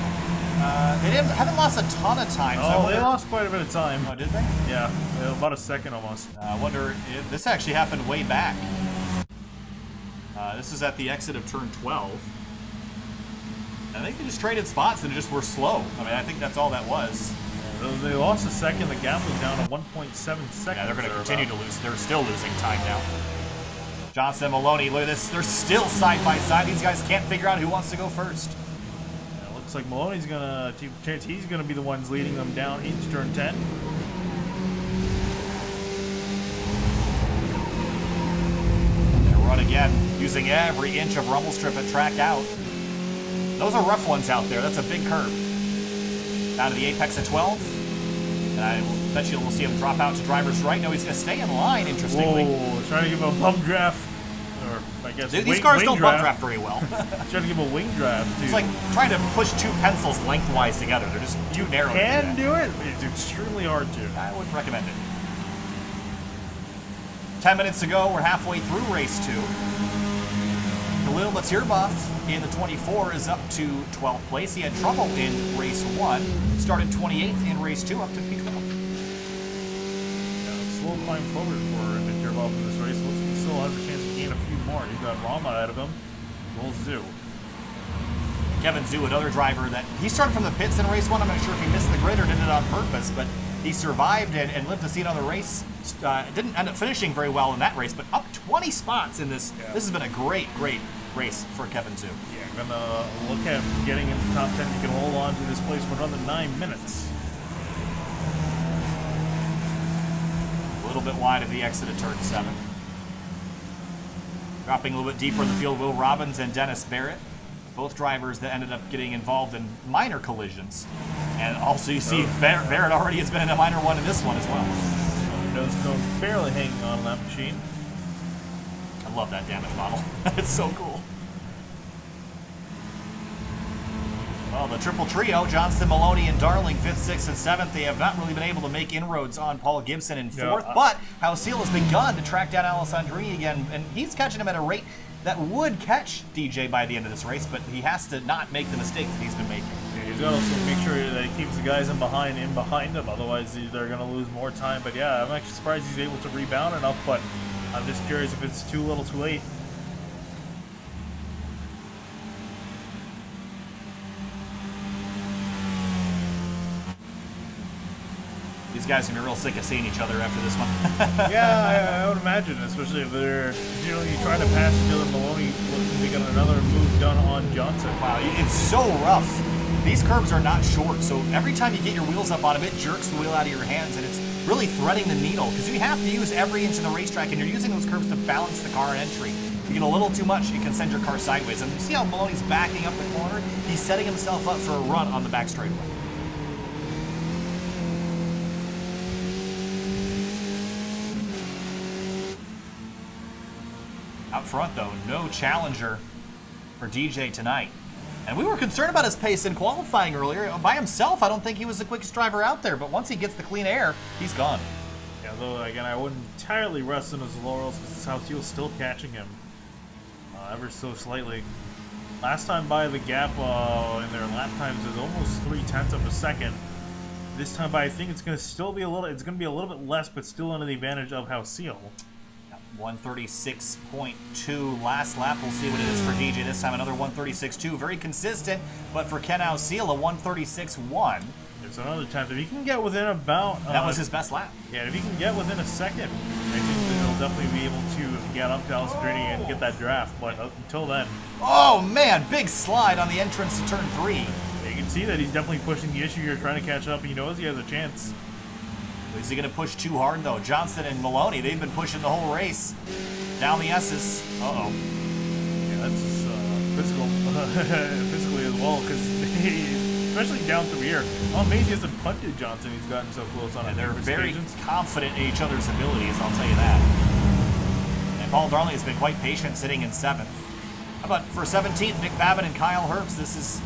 They haven't lost a ton of time. Oh, they lost quite a bit of time. Oh, did they? Yeah, about a second almost. I wonder if this actually happened way back. This is at the exit of turn 12. And I think they just traded spots and just were slow. I mean, I think that's all that was. Yeah, They lost a second. The gap was down to 1.7 seconds. Yeah, they're going to continue to lose. They're still losing time now. Johnson and Maloney, look at this. They're still side by side. These guys can't figure out who wants to go first. Yeah, it looks like Maloney's gonna take a chance. He's gonna be the ones leading them down each turn 10. They run again, using every inch of rumble strip at track out. Those are rough ones out there. That's a big curve. Down to the apex at 12. And I bet you we'll see him drop out to driver's right. No, he's going to stay in line, interestingly. Oh, trying to give him a bump draft. Or, I guess, These cars don't bump draft very well. Trying to give him a wing draft, too. It's like trying to push two pencils lengthwise together. They're just too narrow. Can do it, but it's extremely hard to. I wouldn't recommend it. 10 minutes to go. We're halfway through race 2. Khalil Matirbov in the 24 is up to 12th place. He had trouble in race 1. Started 28th in race 2 up to P12. Yeah, slow climb forward for Matirbov in this race. Looks like he still has a chance to gain a few more. He's got Rama ahead of him. Well, Zoo. Kevin Zhu, another driver that he started from the pits in race 1. I'm not sure if he missed the grid or did it on purpose, but he survived and lived to see another race. Didn't end up finishing very well in that race, but up 20 spots in this. Yeah. This has been a great race for Kevin Zhu. Yeah, gonna look at getting into the top 10. He can hold on to this place for another 9 minutes. A little bit wide of the exit at turn 7. Dropping a little bit deeper in the field, Will Robbins and Dennis Barrett. Both drivers that ended up getting involved in minor collisions. And also you see Barrett already has been in a minor one in this one as well. Nose cone barely hanging on that machine. I love that damage model. It's so cool. Well, the triple trio, Johnson, Maloney, and Darling, 5th, 6th, and 7th, they have not really been able to make inroads on Paul Gibson in 4th, but Hausil has begun to track down Alessandrini again, and he's catching him at a rate that would catch DJ by the end of this race, but he has to not make the mistakes that he's been making. Yeah, he's got to also make sure that he keeps the guys in behind him, otherwise they're going to lose more time. But yeah, I'm actually surprised he's able to rebound enough, but I'm just curious if it's too little too late. These guys are going to be real sick of seeing each other after this one. Yeah, I would imagine, especially if they're trying to pass each other. Maloney looking to get another move done on Johnson. Wow, it's so rough. These curbs are not short, so every time you get your wheels up on them, it jerks the wheel out of your hands, and it's really threading the needle, because you have to use every inch of the racetrack, and you're using those curbs to balance the car in entry. If you get a little too much, you can send your car sideways. And you see how Maloney's backing up the corner? He's setting himself up for a run on the back straightaway. Out front, though, no challenger for DJ tonight. And we were concerned about his pace in qualifying earlier. By himself, I don't think he was the quickest driver out there, but once he gets the clean air, he's gone. Yeah, though, again, I wouldn't entirely rest on his laurels because Hausil's still catching him ever so slightly. Last time by, the gap in their lap times is almost 0.3 of a second. This time by, I think it's going to still be a little. It's going to be a little bit less, but still under the advantage of Hausil. 136.2 last lap. We'll see what it is for DJ this time. Another 136.2. Very consistent, but for Ken Hausil, a 136.1. There's another time. If he can get within about... that was his best lap. Yeah, if he can get within a second, I think that he'll definitely be able to get up to Alessandrini and get that draft. But until then... Oh, man! Big slide on the entrance to turn 3. You can see that he's definitely pushing the issue here, trying to catch up. He knows he has a chance. Is he going to push too hard, though? Johnson and Maloney, they've been pushing the whole race. Down the S's. Uh-oh. Yeah, that's physical, physically as well, because especially down through here. I'm amazed he hasn't punted Johnson. He's gotten so close on it. They're very confident in each other's abilities, I'll tell you that. And Paul Darling has been quite patient, sitting in 7th. How about for 17th, Nick Babin and Kyle Herbst? This is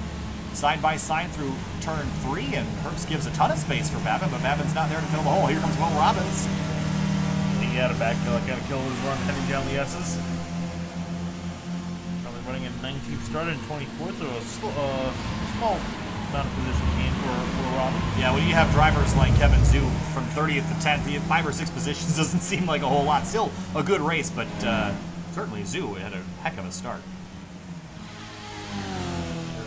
side-by-side through turn 3, and Herbst gives a ton of space for Babin, but Babin's not there to fill the hole. Here comes Will Robbins. He had a backfill, got to kill his run heading down the S's. Probably running in 19th, started in 24th, so a small amount of position gain for Robbins. Yeah, when you have drivers like Kevin Zhu from 30th to 10th, 5 or 6 positions doesn't seem like a whole lot. Still a good race, but certainly Zhu had a heck of a start.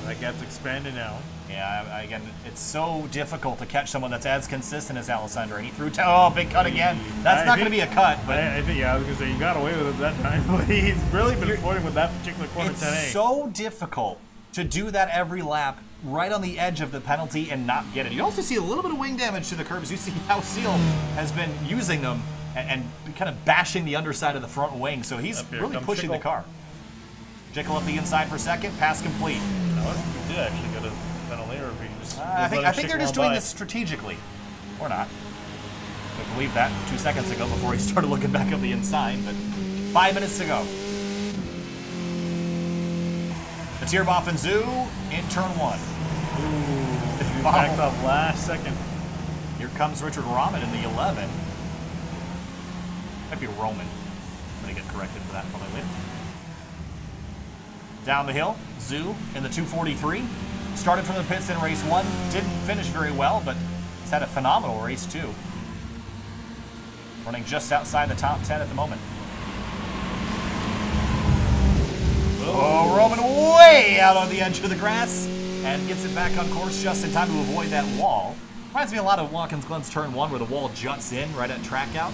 That gap's expanded now. Yeah, again, it's so difficult to catch someone that's as consistent as Alessandro. And he threw oh, big cut again. That's not going to be a cut, but I think, yeah, I was going to say, you got away with it that time, but he's really been floating with that particular corner 10A. It's so difficult to do that every lap right on the edge of the penalty and not get it. You also see a little bit of wing damage to the curbs. You see how Seal has been using them and kind of bashing the underside of the front wing, so he's really pushing the car. Jickle up the inside for second, pass complete. No, he did actually get a penalty, or if he just I think they're just doing this strategically. Or not. I believe that 2 seconds ago before he started looking back up the inside, but 5 minutes to go. Tierboff and Zoo in turn 1. Ooh, he backed up last second. Here comes Richard Rahman in the 11. Might be Roman. I'm going to get corrected for that probably later. Down the hill, Zoo in the 243. Started from the pits in race 1. Didn't finish very well, but he's had a phenomenal race too. Running just outside the top 10 at the moment. Oh, Roman way out on the edge of the grass and gets it back on course just in time to avoid that wall. Reminds me a lot of Watkins Glen's turn 1 where the wall juts in right at track out.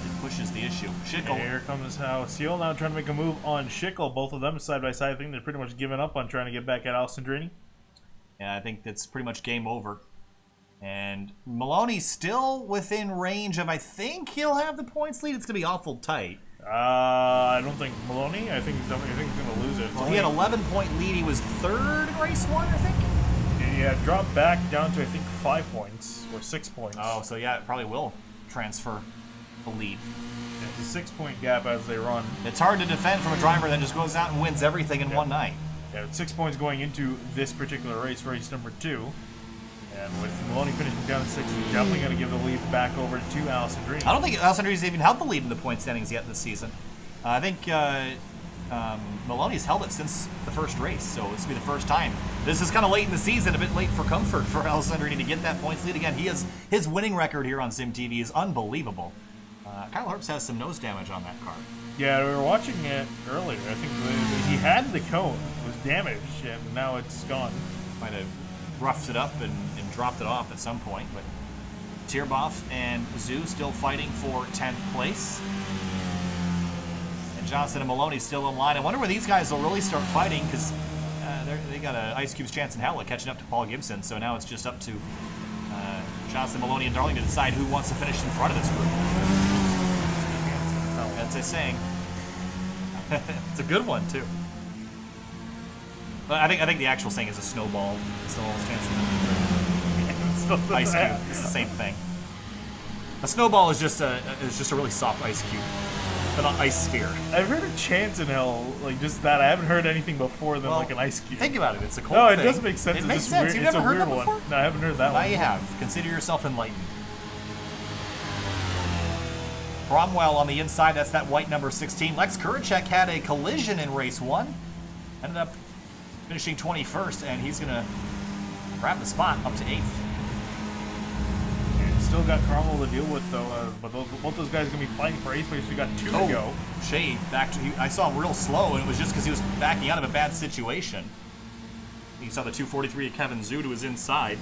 It pushes the issue. Schickel. Here comes how Seal now trying to make a move on Schickel. Both of them side by side. I think they're pretty much giving up on trying to get back at Alessandrini. Yeah, I think that's pretty much game over. And Maloney's still within range of, I think he'll have the points lead. It's going to be awful tight. I don't think Maloney. I think he's going to lose it. Well, he had 11-point lead. He was third in race 1, I think. Yeah, dropped back down to, I think, 5 points or 6 points. Oh, so yeah, it probably will transfer the lead. Yeah, it's a 6-point gap as they run. It's hard to defend from a driver that just goes out and wins everything in one night. Yeah, 6 points going into this particular race, race number 2. And with Maloney finishing down at 6, he's definitely going to give the lead back over to Alessandrini. I don't think Alessandrini's even held the lead in the point standings yet this season. I think Maloney's held it since the first race, so this will be the first time. This is kind of late in the season, a bit late for comfort for Alessandrini to get that points lead again. His winning record here on SimTV is unbelievable. Kyle Herbst has some nose damage on that car. Yeah, we were watching it earlier. I think he had the cone. It was damaged, and now it's gone. Might have roughed it up and dropped it off at some point, but Tierboff and Zoo still fighting for 10th place. And Johnson and Maloney still in line. I wonder where these guys will really start fighting, because they got an Ice Cube's chance in hell at catching up to Paul Gibson, so now it's just up to Johnson, Maloney, and Darling to decide who wants to finish in front of this group. That's a saying. It's a good one, too. But I think the actual saying is a snowball. Snowball's chance of Ice Cube. It's the same thing. A snowball is just a really soft ice cube, an ice sphere. I've heard a chance in hell like just that. I haven't heard anything before than like an ice cube. Think about it. It's a cold thing. thing. No, it does make sense. It makes sense. You've never heard that before? No, I haven't heard that one. Now you have. Consider yourself enlightened. Cromwell on the inside. That's that white number 16. Lex Kuracek had a collision in race 1. Ended up finishing 21st, and he's going to grab the spot up to 8th. Still got Cromwell to deal with, though. But both those guys are going to be fighting for 8th place. We got 2 to go. Shea back to. I saw him real slow, and it was just because he was backing out of a bad situation. You saw the 243 of Kevin Zoo to his inside.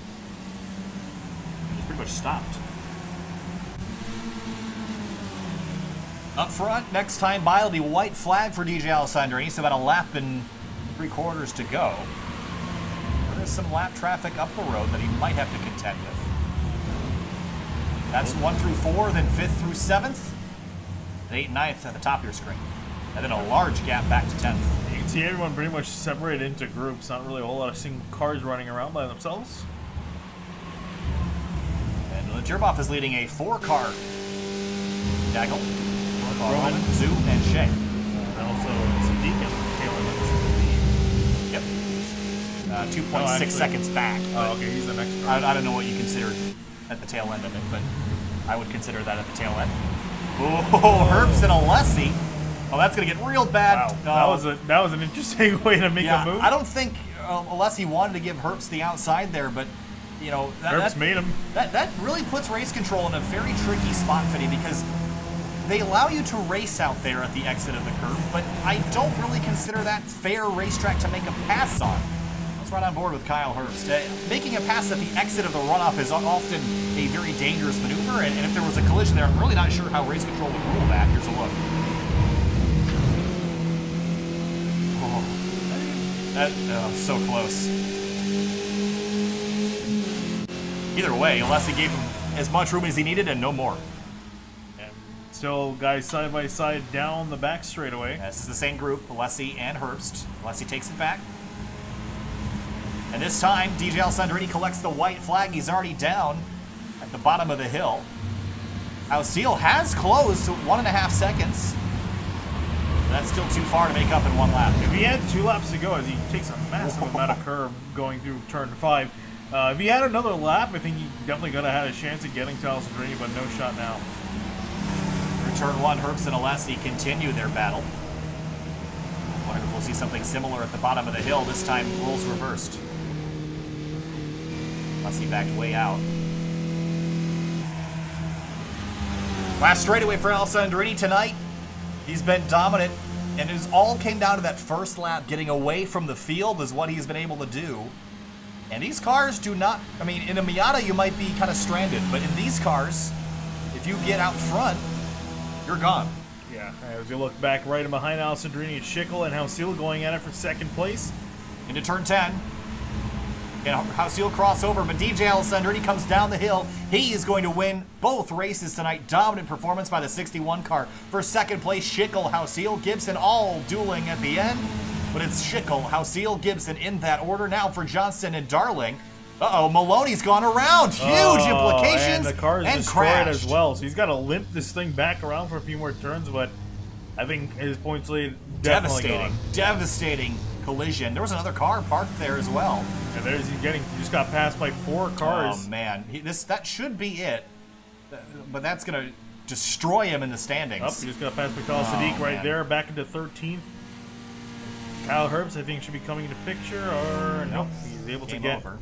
He just pretty much stopped. Up front, next time by will be white flag for DJ Alessandrini. So about a lap and 3/4 to go. There's some lap traffic up the road that he might have to contend with. That's 1 through 4, then 5th through 7th, and 8th and 9th at the top of your screen. And then a large gap back to 10th. You can see everyone pretty much separated into groups. Not really a whole lot of single cars running around by themselves. And Tierboff is leading a 4-car tackle. Roman, Zoo, and Shea. And also Sadiq and Taylor. Yep. 2.6 seconds back. Oh, okay, he's the next one. I don't know what you consider at the tail end of it, but I would consider that at the tail end. Oh, Herbst and Alessi. Oh, that's going to get real bad. Wow. That was an interesting way to make a move. I don't think Alessi wanted to give Herbst the outside there, but you know, Herbst made him. That really puts race control in a very tricky spot for him, because they allow you to race out there at the exit of the curve, but I don't really consider that fair racetrack to make a pass on. Let's run on board with Kyle Herbst. Making a pass at the exit of the runoff is often a very dangerous maneuver, and if there was a collision there, I'm really not sure how race control would rule that. Here's a look. Oh, so close. Either way, Alessi gave him as much room as he needed and no more. And still guys side by side down the back straightaway. This is the same group, Alessi and Herbst. Alessi takes it back. And this time, DJ Alessandrini collects the white flag. He's already down at the bottom of the hill. Ausiel has closed to 1.5 seconds. That's still too far to make up in one lap. If he had 2 laps to go, as he takes a massive amount of curve going through turn 5, if he had another lap, I think he definitely could have had a chance of getting to Alessandrini, but no shot now. Through turn 1, Herbst and Alessi continue their battle. I wonder if we'll see something similar at the bottom of the hill. This time, roles reversed. Alessi backed way out. Last straightaway for Alessandrini tonight. He's been dominant, and it all came down to that first lap. Getting away from the field is what he's been able to do. And these cars do not, I mean, in a Miata you might be kind of stranded, but in these cars, if you get out front, you're gone. Yeah, as you look back right in behind Alessandrini and Schickel and Ausiel going at it for second place. Into turn 10. And Ausiel crossover, but DJ Alessandrini comes down the hill. He is going to win both races tonight. Dominant performance by the 61 car. For second place, Schickel, Ausiel, Gibson, all dueling at the end. But it's Schickel, Ausiel, Gibson in that order. Now for Johnston and Darling. Uh-oh, Maloney's gone around. Huge implications. And the car is and destroyed crashed as well. So he's got to limp this thing back around for a few more turns, but I think his points lead definitely gone. Devastating collision. There was another car parked there as well. And there's he just got passed by 4 cars. Oh man, that should be it. But that's gonna destroy him in the standings. Up, he just got passed by Kyle Sadiq right man. there, back into 13th. Kyle Herbst, I think, should be coming into picture, or nope, he's able to get over.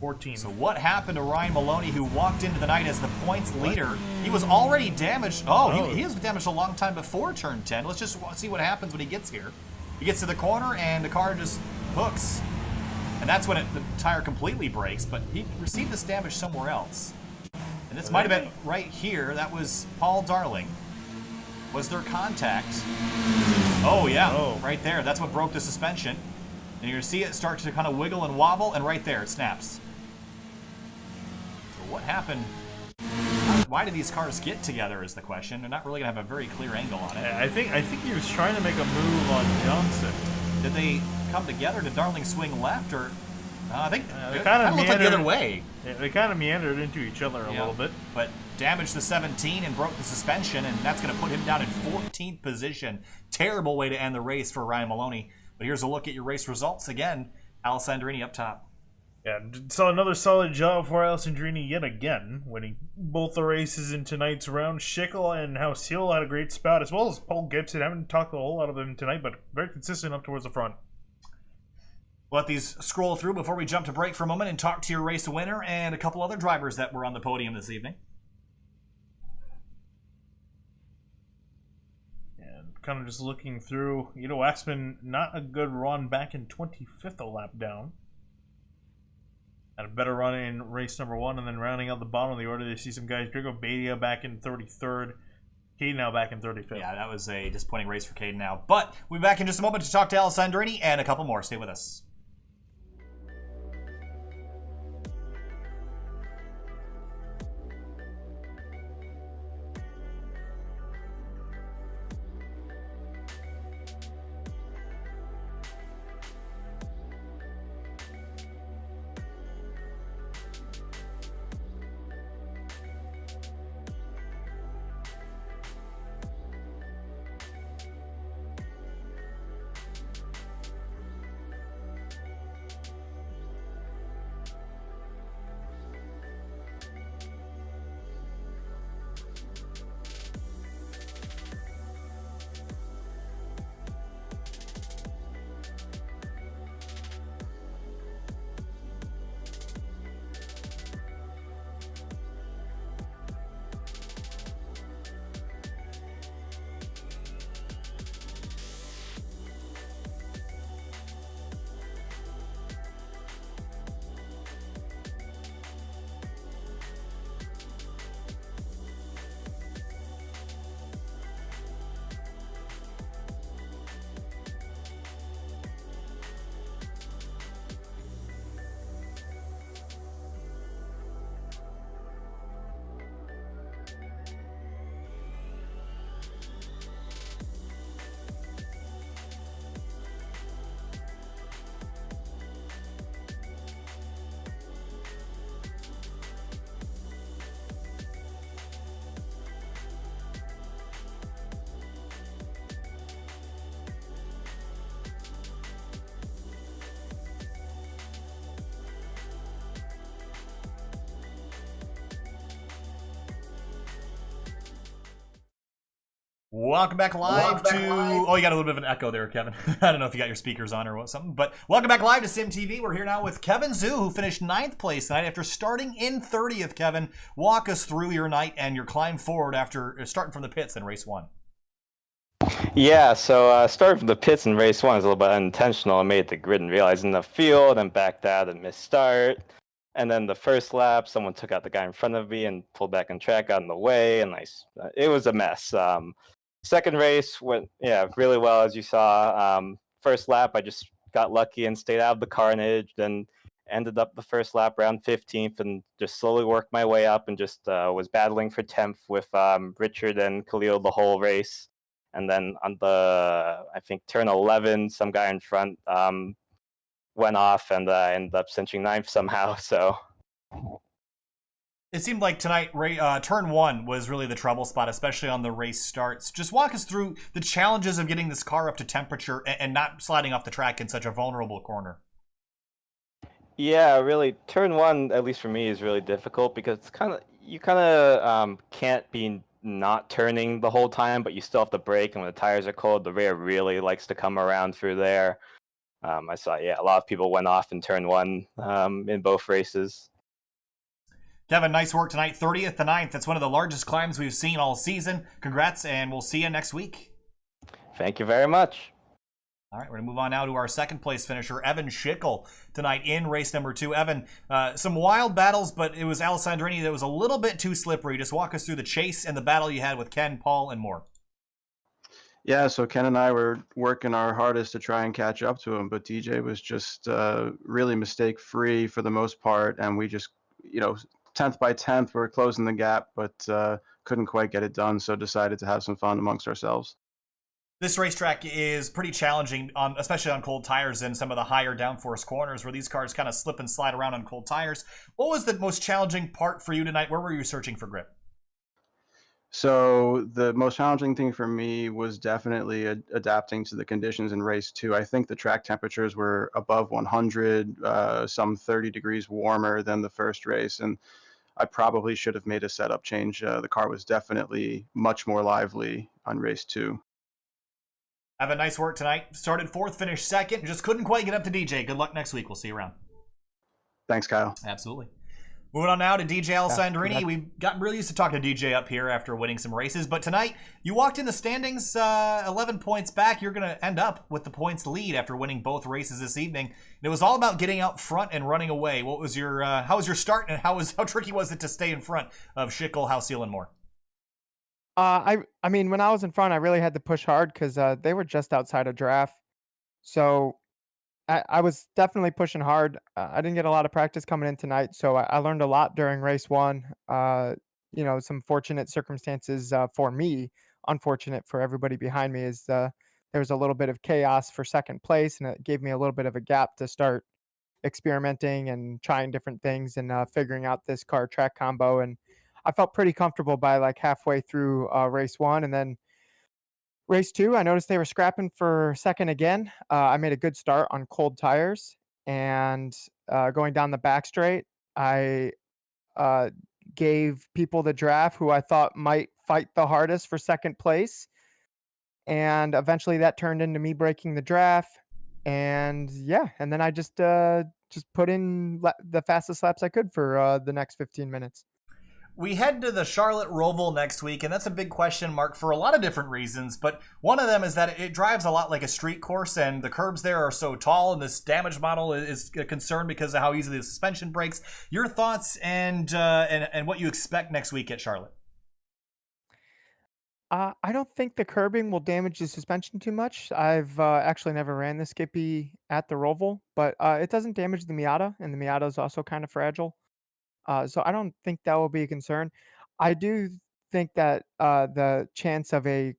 14. So what happened to Ryan Maloney, who walked into the night as the points leader? He was already damaged. He was damaged a long time before turn 10. Let's just see what happens when he gets here. He gets to the corner and the car just hooks. And that's when the tire completely breaks, but he received this damage somewhere else. And this might have been right here. That was Paul Darling. Was there contact? Oh, yeah, right there. That's what broke the suspension. And you're going to see it start to kind of wiggle and wobble, and right there, it snaps. So what happened? Why did these cars get together is the question. They're not really going to have a very clear angle on it. I think he was trying to make a move on Johnson. Did they come together? Did Darling swing left, or I think they it kind of looked like the other way. Yeah, they kind of meandered into each other a little bit. But damaged the 17 and broke the suspension, and that's going to put him down in 14th position. Terrible way to end the race for Ryan Maloney. But here's a look at your race results again. Alessandrini up top. Yeah, so another solid job for Alessandrini yet again, winning both the races in tonight's round. Schickel and Ausiel had a great spout, as well as Paul Gibson. I haven't talked a whole lot of him tonight, but very consistent up towards the front. We'll let these scroll through before we jump to break for a moment and talk to your race winner and a couple other drivers that were on the podium this evening. And kind of just looking through, Waxman, not a good run back in 25th, a lap down. Had a better run in race number 1, and then rounding out the bottom of the order, they see some guys. Drigo Badia back in 33rd. Caden now back in 35th. Yeah, that was a disappointing race for Caden now. But we'll be back in just a moment to talk to Alessandrini and a couple more. Stay with us. Welcome back live to. Oh, you got a little bit of an echo there, Kevin. I don't know if you got your speakers on or what something, but welcome back live to Sim TV. We're here now with Kevin Zhu, who finished 9th place tonight after starting in 30th. Kevin, walk us through your night and your climb forward after starting from the pits in race 1. Yeah, so starting from the pits in race 1 was a little bit unintentional. I made the grid and realized in the field and backed out and missed start. And then the first lap, someone took out the guy in front of me and pulled back on track, got in the way, and it was a mess. Second race went, really well, as you saw. First lap, I just got lucky and stayed out of the carnage, then ended up the first lap around 15th and just slowly worked my way up and just was battling for 10th with Richard and Khalil the whole race. And then on the, I think, turn 11, some guy in front went off and I ended up cinching 9th somehow, so... It seemed like tonight, turn 1 was really the trouble spot, especially on the race starts. Just walk us through the challenges of getting this car up to temperature and not sliding off the track in such a vulnerable corner. Yeah, really, turn 1, at least for me, is really difficult because it's you can't be not turning the whole time, but you still have to brake, and when the tires are cold, the rear really likes to come around through there. I saw, a lot of people went off in turn 1 in both races. Kevin, nice work tonight. 30th to 9th. That's one of the largest climbs we've seen all season. Congrats, and we'll see you next week. Thank you very much. All right, we're going to move on now to our second place finisher, Evan Schickel, tonight in race number 2. Evan, some wild battles, but it was Alessandrini that was a little bit too slippery. Just walk us through the chase and the battle you had with Ken, Paul, and more. Yeah, so Ken and I were working our hardest to try and catch up to him, but DJ was just really mistake-free for the most part, and we just, 10th by 10th, we're closing the gap, but couldn't quite get it done, so decided to have some fun amongst ourselves. This racetrack is pretty challenging, especially on cold tires and some of the higher downforce corners where these cars kind of slip and slide around on cold tires. What was the most challenging part for you tonight? Where were you searching for grip? So the most challenging thing for me was definitely adapting to the conditions in race 2. I think the track temperatures were above 100, some 30 degrees warmer than the first race, and I probably should have made a setup change. The car was definitely much more lively on race 2. Have a nice work tonight. Started 4th, finished 2nd. Just couldn't quite get up to DJ. Good luck next week. We'll see you around. Thanks, Kyle. Absolutely. Moving on now to DJ Alessandrini. We've gotten really used to talking to DJ up here after winning some races, but tonight you walked in the standings 11 points back. You're going to end up with the points lead after winning both races this evening. And it was all about getting out front and running away. What was your how was your start, and how tricky was it to stay in front of Schickel, Halseal, and more? I mean, when I was in front, I really had to push hard because they were just outside of draft. So I was definitely pushing hard. I didn't get a lot of practice coming in tonight, so I learned a lot during race 1. Some fortunate circumstances for me, unfortunate for everybody behind me, is there was a little bit of chaos for second place, and it gave me a little bit of a gap to start experimenting and trying different things and figuring out this car track combo. And I felt pretty comfortable by like halfway through race 1, and then race 2, I noticed they were scrapping for second again. I made a good start on cold tires, and going down the back straight, I gave people the draft who I thought might fight the hardest for second place, and eventually that turned into me breaking the draft. And and then I just put in the fastest laps I could for the next 15 minutes. We head to the Charlotte Roval next week, and that's a big question mark for a lot of different reasons, but one of them is that it drives a lot like a street course, and the curbs there are so tall, and this damage model is a concern because of how easily the suspension breaks. Your thoughts and what you expect next week at Charlotte? I don't think the curbing will damage the suspension too much. I've actually never ran the Skippy at the Roval, but it doesn't damage the Miata, and the Miata is also kind of fragile. So I don't think that will be a concern. I do think that the chance of a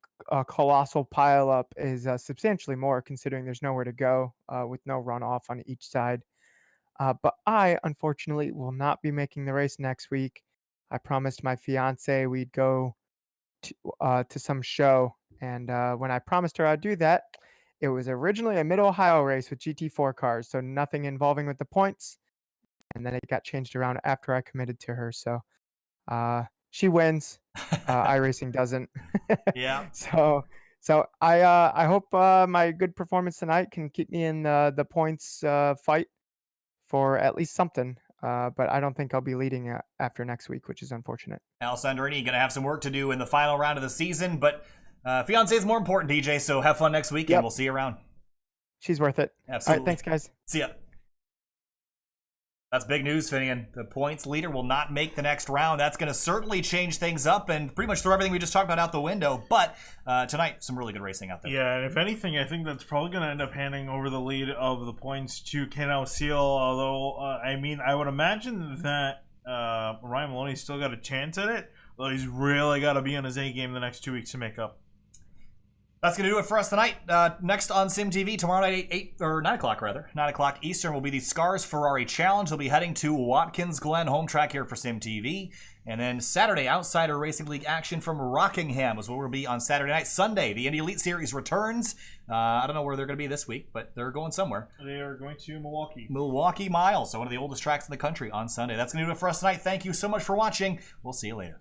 colossal pileup is substantially more, considering there's nowhere to go with no runoff on each side. But I, unfortunately, will not be making the race next week. I promised my fiance we'd go to some show, and when I promised her I'd do that, it was originally a Mid-Ohio race with GT4 cars, so nothing involving with the points. And then it got changed around after I committed to her. So she wins. iRacing doesn't. Yeah. So I hope my good performance tonight can keep me in the points fight for at least something. But I don't think I'll be leading after next week, which is unfortunate. Alessandrini going to have some work to do in the final round of the season, but fiance is more important, DJ. So have fun next week, and we'll see you around. She's worth it. Absolutely. All right, thanks, guys. See ya. That's big news, Finian. The points leader will not make the next round. That's going to certainly change things up and pretty much throw everything we just talked about out the window. But tonight, some really good racing out there. Yeah, and if anything, I think that's probably going to end up handing over the lead of the points to Ken Alseal. Although, I would imagine that Ryan Maloney's still got a chance at it. Although he's really got to be on his A game the next 2 weeks to make up. That's going to do it for us tonight. Next on Sim TV, tomorrow night, 9 o'clock rather. 9 o'clock Eastern will be the Scars Ferrari Challenge. They'll be heading to Watkins Glen, home track here for Sim TV. And then Saturday, Outsider Racing League action from Rockingham is where we'll be on Saturday night. Sunday, the Indy Elite Series returns. I don't know where they're going to be this week, but they're going somewhere. They are going to Milwaukee. Milwaukee Miles, so one of the oldest tracks in the country on Sunday. That's going to do it for us tonight. Thank you so much for watching. We'll see you later.